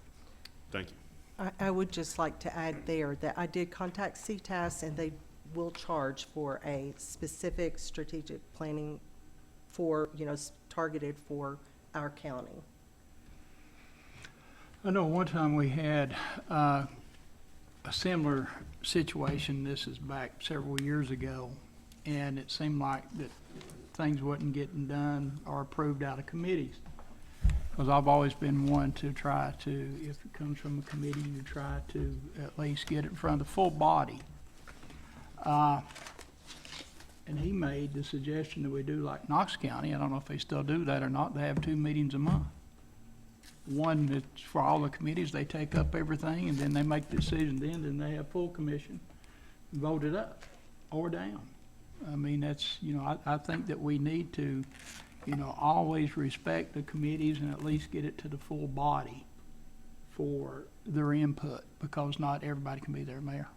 Thank you. I would just like to add there that I did contact CTAS, and they will charge for a specific strategic planning for, you know, targeted for our county. I know one time we had a similar situation. This is back several years ago, and it seemed like that things wasn't getting done or approved out of committees. Because I've always been one to try to, if it comes from a committee, you try to at least get it in front of the full body. And he made the suggestion that we do like Knox County. I don't know if they still do that or not. They have 2 meetings a month. One that's for all the committees, they take up everything, and then they make the decision then they have full commission, vote it up or down. I mean, that's, you know, I think that we need to, you know, always respect the committees and at least get it to the full body for their input, because not everybody can be there, Mayor.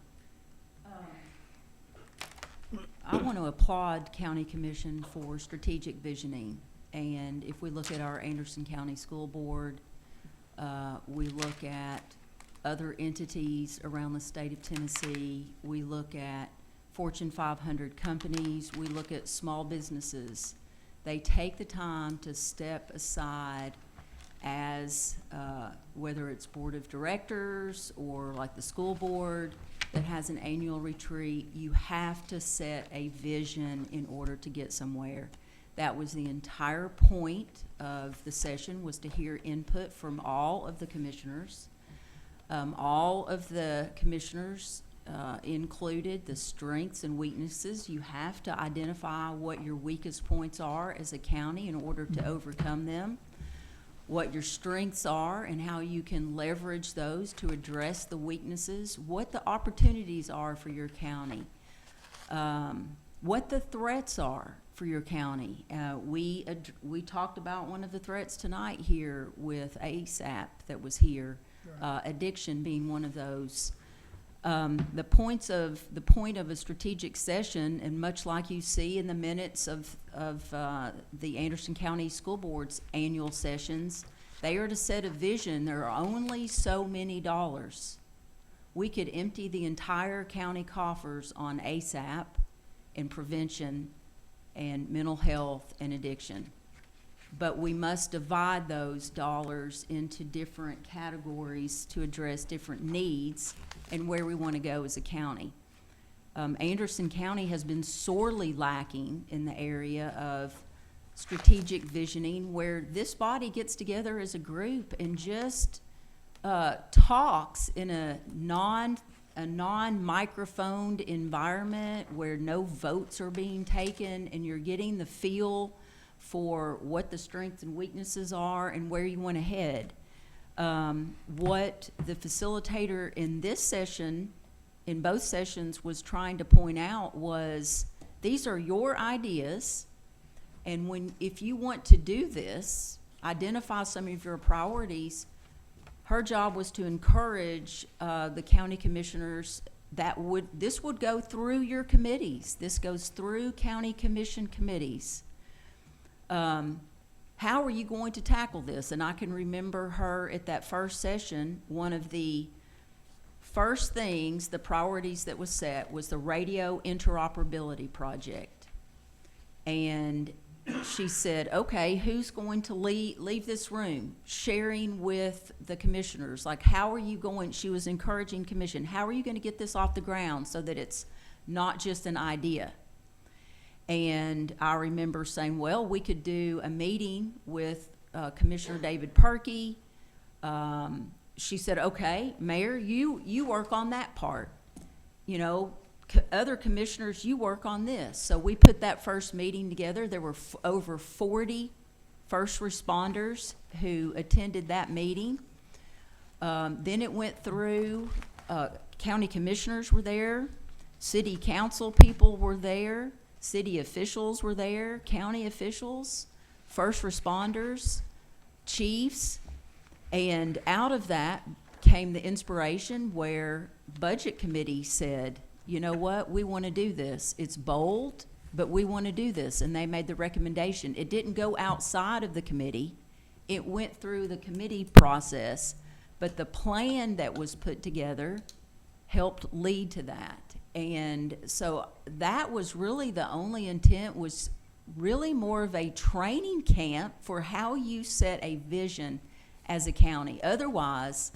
I want to applaud County Commission for strategic visioning. And if we look at our Anderson County School Board, we look at other entities around the state of Tennessee, we look at Fortune 500 companies, we look at small businesses. They take the time to step aside as, whether it's board of directors or like the school board that has an annual retreat, you have to set a vision in order to get somewhere. That was the entire point of the session, was to hear input from all of the commissioners. All of the commissioners included the strengths and weaknesses. You have to identify what your weakest points are as a county in order to overcome them, what your strengths are and how you can leverage those to address the weaknesses, what the opportunities are for your county, what the threats are for your county. We talked about one of the threats tonight here with ASAP that was here, addiction being one of those. The point of a strategic session, and much like you see in the minutes of the Anderson County School Board's annual sessions, they are to set a vision. There are only so many dollars. We could empty the entire county coffers on ASAP and prevention and mental health and addiction. But we must divide those dollars into different categories to address different needs and where we want to go as a county. Anderson County has been sorely lacking in the area of strategic visioning, where this body gets together as a group and just talks in a non-microphoned environment where no votes are being taken, and you're getting the feel for what the strengths and weaknesses are and where you want to head. What the facilitator in this session, in both sessions, was trying to point out was, these are your ideas, and if you want to do this, identify some of your priorities. Her job was to encourage the county commissioners this would go through your committees. This goes through county commission committees. How are you going to tackle this? And I can remember her at that first session, one of the first things, the priorities that was set was the radio interoperability project. And she said, okay, who's going to leave this room? Sharing with the commissioners, like, how are you going, she was encouraging commission, how are you going to get this off the ground so that it's not just an idea? And I remember saying, well, we could do a meeting with Commissioner David Perkey. She said, okay, Mayor, you work on that part. You know, other commissioners, you work on this. So we put that first meeting together. There were over 40 first responders who attended that meeting. Then it went through, county commissioners were there, city council people were there, city officials were there, county officials, first responders, chiefs, and out of that came the inspiration where Budget Committee said, you know what, we want to do this. It's bold, but we want to do this, and they made the recommendation. It didn't go outside of the committee. It went through the committee process, but the plan that was put together helped lead to that. And so that was really the only intent, was really more of a training camp for how you set a vision as a county. Otherwise,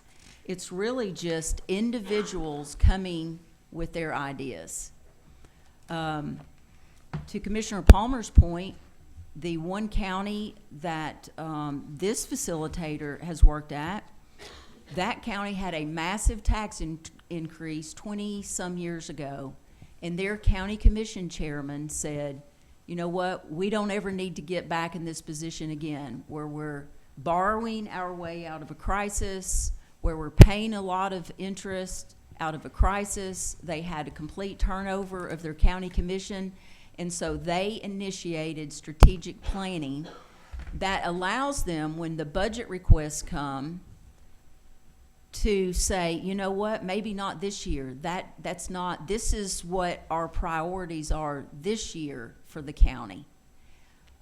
it's really just individuals coming with their ideas. To Commissioner Palmer's point, the one county that this facilitator has worked at, that county had a massive tax increase 20-some years ago, and their county commission chairman said, you know what, we don't ever need to get back in this position again, where we're borrowing our way out of a crisis, where we're paying a lot of interest out of a crisis. They had a complete turnover of their county commission, and so they initiated strategic planning that allows them, when the budget requests come, to say, you know what, maybe not this year. That's not, this is what our priorities are this year for the county.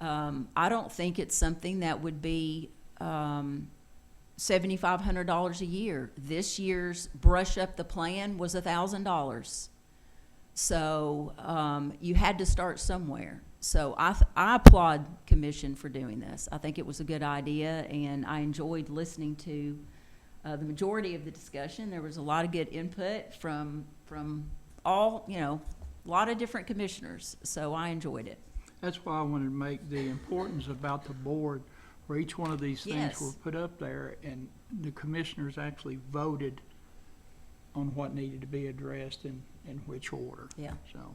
I don't think it's something that would be $7,500 a year. This year's brush up the plan was $1,000. So you had to start somewhere. So I applaud Commission for doing this. I think it was a good idea, and I enjoyed listening to the majority of the discussion. There was a lot of good input from all, you know, a lot of different commissioners. So I enjoyed it. That's why I wanted to make the importance about the board, where each one of these things Yes. were put up there, and the commissioners actually voted on what needed to be addressed in which order. Yeah. So,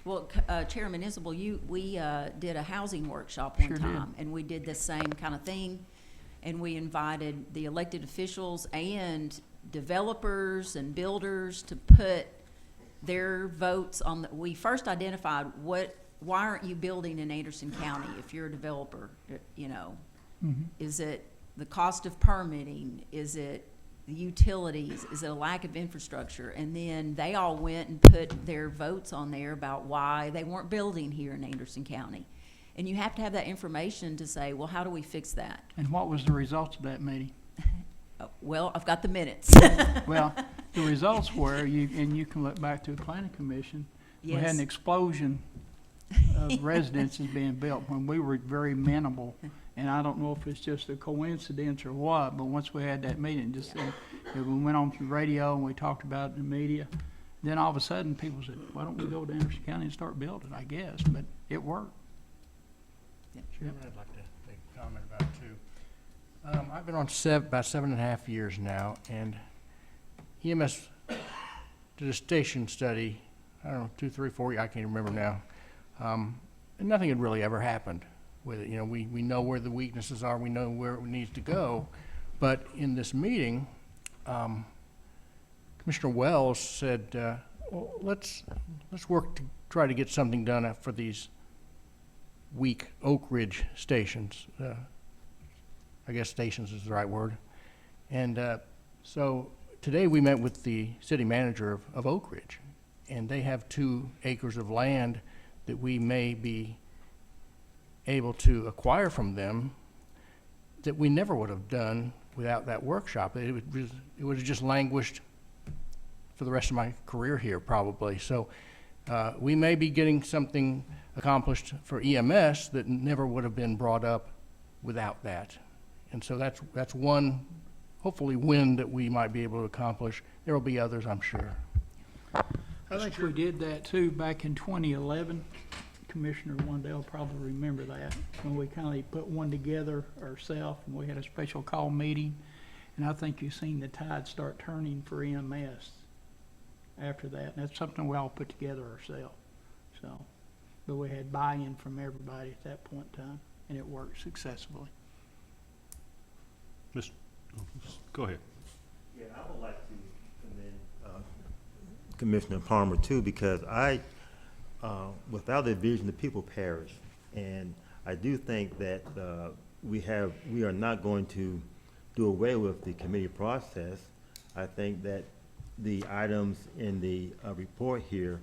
Well, Chairman Isabel, we did a housing workshop one Sure did. time, and we did the same kind of thing. And we invited the elected officials and developers and builders to put their votes on we first identified why aren't you building in Anderson County if you're a developer, you know? mhm. Is it the cost of permitting? Is it the utilities? Is it a lack of infrastructure? And then they all went and put their votes on there about why they weren't building here in Anderson County. And you have to have that information to say, well, how do we fix that? And what was the results of that meeting? Well, I've got the minutes. Well, the results were, you can look back to the planning commission, we had Yes. an explosion of residences being built when we were very minimal. And I don't know if it's just a coincidence or what, but once we had that meeting, we went on to the radio and we talked about it in the media. Then all of a sudden, people said, why don't we go to Anderson County and start building, I guess, but it worked. Chairman, I'd like to make a comment about it too. I've been on about 7.5 years now, and EMS did a station study, I don't know, 2, 3, 4, I can't remember now. And nothing had really ever happened. with it. You know, we know where the weaknesses are, we know where it needs to go. But in this meeting, Commissioner Wells said, well, let's work to try to get something done for these weak Oak Ridge stations. I guess stations is the right word. And so today we met with the city manager of Oak Ridge, and they have 2 acres of land that we may be able to acquire from them that we never would have done without that workshop. It would have just languished for the rest of my career here, probably. So we may be getting something accomplished for EMS that never would have been brought up without that. And so that's one, hopefully, win that we might be able to accomplish. There will be others, I'm sure. I think we did that too back in 2011. Commissioner Wandell probably remember that, when we kind of put one together ourselves, and we had a special call meeting. And I think you've seen the tide start turning for EMS after that. And that's something we all put together ourselves. So, but we had buy-in from everybody at that point in time, and it worked successfully. Go ahead. Yeah, I would like to commend Commissioner Palmer too, because without a vision, the people perish. And I do think that we are not going to do away with the committee process. I think that the items in the report here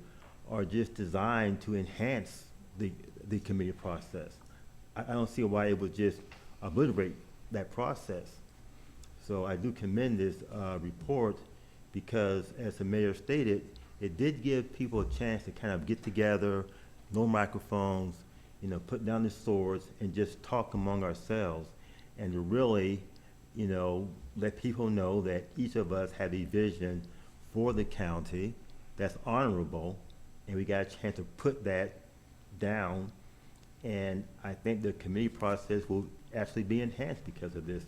are just designed to enhance the committee process. I don't see why it would just obliterate that process. So I do commend this report because, as the mayor stated, it did give people a chance to kind of get together, no microphones, you know, put down the swords and just talk among ourselves, and to really, you know, let people know that each of us have a vision for the county that's honorable, and we got a chance to put that down. And I think the committee process will actually be enhanced because of this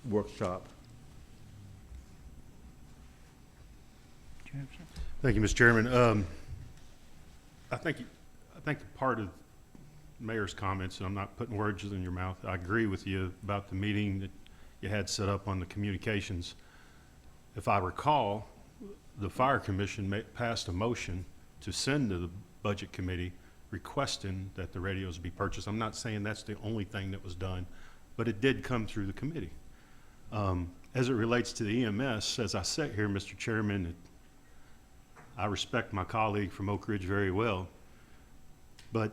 workshop. Thank you, Mr. Chairman. I think part of Mayor's comments, and I'm not putting words in your mouth, I agree with you about the meeting that you had set up on the communications. If I recall, the Fire Commission passed a motion to send to the Budget Committee requesting that the radios be purchased. I'm not saying that's the only thing that was done, but it did come through the committee. As it relates to the EMS, as I sit here, Mr. Chairman, I respect my colleague from Oak Ridge very well, but,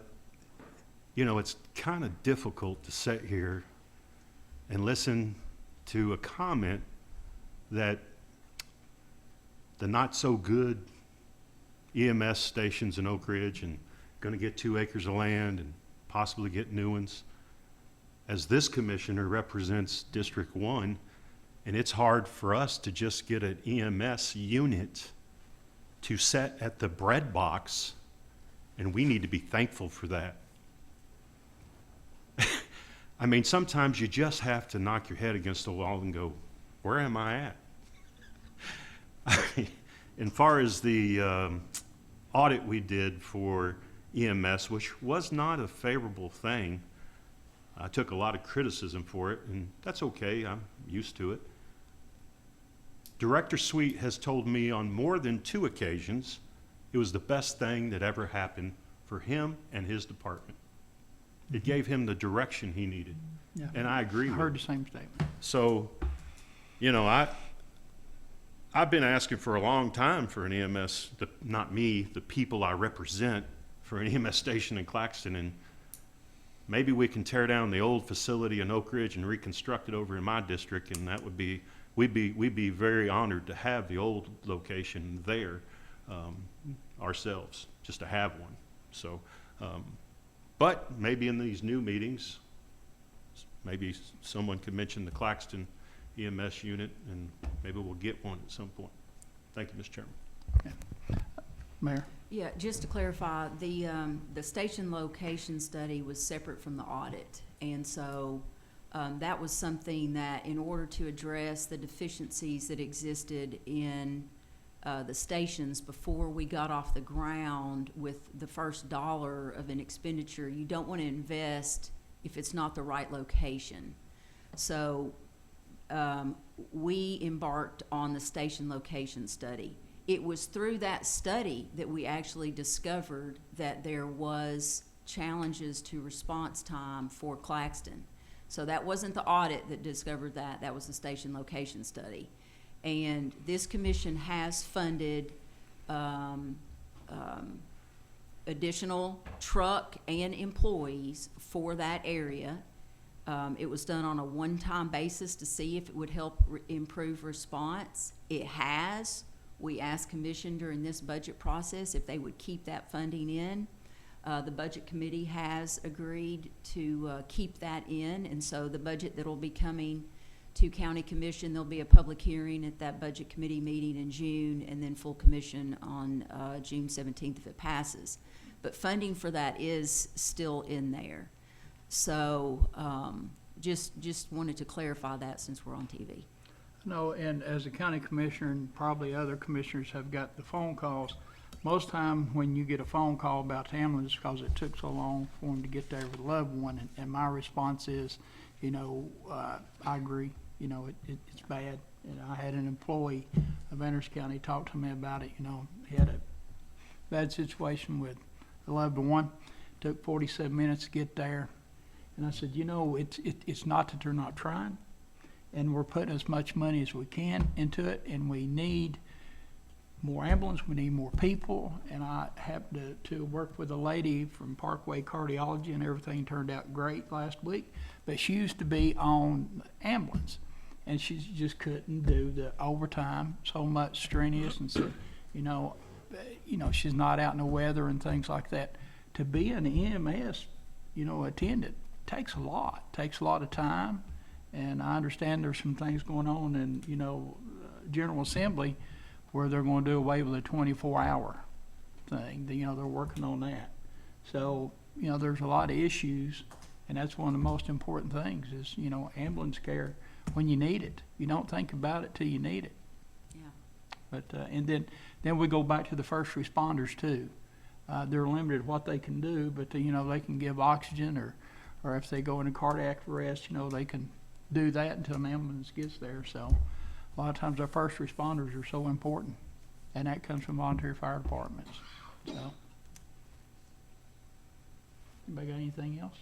you know, it's kind of difficult to sit here and listen to a comment that the not-so-good EMS stations in Oak Ridge and going to get 2 acres of land and possibly get new ones. As this commissioner represents District 1, and it's hard for us to just get an EMS unit to set at the bread box, and we need to be thankful for that. I mean, sometimes you just have to knock your head against the wall and go, where am I at? As far as the audit we did for EMS, which was not a favorable thing, I took a lot of criticism for it, and that's okay, I'm used to it. Director Sweet has told me on more than 2 occasions it was the best thing that ever happened for him and his department. It gave him the direction he needed, Yeah. and I agree with I heard it. the same statement. So, you know, I've been asking for a long time for an EMS, not me, the people I represent, for an EMS station in Claxton, and maybe we can tear down the old facility in Oak Ridge and reconstruct it over in my district, and that would be, we'd be very honored to have the old location there ourselves, just to have one. So, but maybe in these new meetings, maybe someone could mention the Claxton EMS unit, and maybe we'll get one at some point. Thank you, Mr. Chairman. Mayor? Yeah, just to clarify, the station location study was separate from the audit. And so that was something that, in order to address the deficiencies that existed in the stations before we got off the ground with the first dollar of an expenditure. You don't want to invest if it's not the right location. So we embarked on the station location study. It was through that study that we actually discovered that there was challenges to response time for Claxton. So that wasn't the audit that discovered that, that was the station location study. And this commission has funded additional truck and employees for that area. It was done on a one-time basis to see if it would help improve response. It has. We asked commission during this budget process if they would keep that funding in. The budget committee has agreed to keep that in, and so the budget that will be coming to county commission, there'll be a public hearing at that budget committee meeting in June, and then full commission on June 17th if it passes. But funding for that is still in there. So just wanted to clarify that since we're on TV. No, and as a county commissioner, and probably other commissioners have got the phone calls, most time when you get a phone call about the ambulance, because it took so long for them to get there with a loved one, and my response is, I agree, it's bad. And I had an employee of Anderson County talk to me about it, he had a bad situation with a loved one, took 47 minutes to get there. And I said, it's not that they're not trying, and we're putting as much money as we can into it, and we need more ambulance, we need more people. And I happened to work with a lady from Parkway Cardiology, and everything turned out great last week. But she used to be on ambulance, and she just couldn't do the overtime, so much strenuous, and so, she's not out in the weather and things like that. To be an EMS, attendant takes a lot of time. And I understand there's some things going on in, General Assembly where they're going to do away with a 24-hour thing. They're working on that. So, there's a lot of issues, and that's one of the most important things is, ambulance care when you need it. You don't think about it till you need it. Yeah. But, and then we go back to the first responders too. They're limited what they can do, but they can give oxygen, or if they go into cardiac arrest, they can do that until an ambulance gets there. So a lot of times our first responders are so important, and that comes from volunteer fire departments. So, anybody got anything else?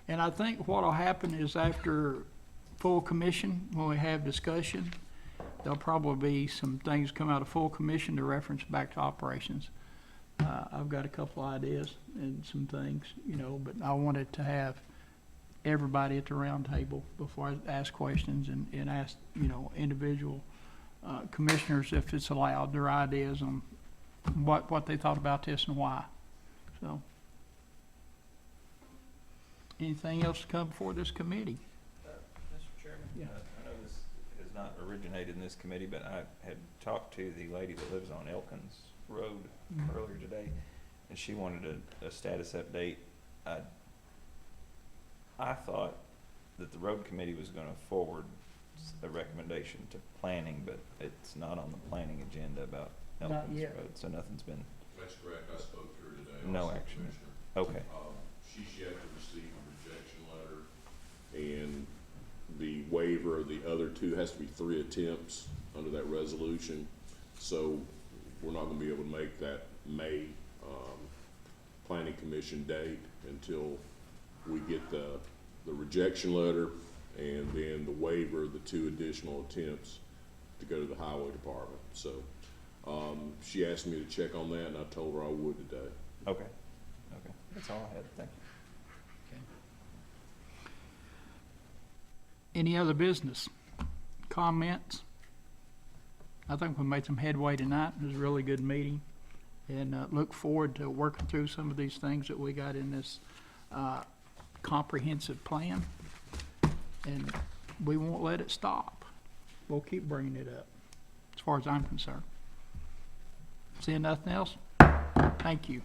And I think what will happen is after full commission, when we have discussion, there'll probably be some things come out of full commission to reference back to operations. I've got a couple ideas and some things, but I wanted to have everybody at the round table before I ask questions and ask, individual commissioners, if it's allowed, their ideas on what they thought about this and why. So, anything else to come before this committee? Mr. Chairman, Yeah. I know this has not originated in this committee, but I had talked to the lady that lives on Elkins Road earlier today, and she wanted a status update. I thought that the road committee was going to forward a recommendation to planning, but it's not on the planning agenda about Not Elkins yet. Road, so nothing's been, That's correct, I spoke to her today. No also, action. Commissioner. okay. She's yet to receive a rejection letter, and the waiver of the other two has to be 3 attempts under that resolution. So we're not gonna be able to make that May, planning commission date until we get the rejection letter and then the waiver of the 2 additional attempts to go to the highway department. So, she asked me to check on that, and I told her I would today. Okay, that's all I had, thank you. Any other business? Comments? I think we made some headway tonight. It was a really good meeting, and look forward to working through some of these things that we got in this comprehensive plan, and we won't let it stop. We'll keep bringing it up, as far as I'm concerned. Seeing nothing else? Thank you.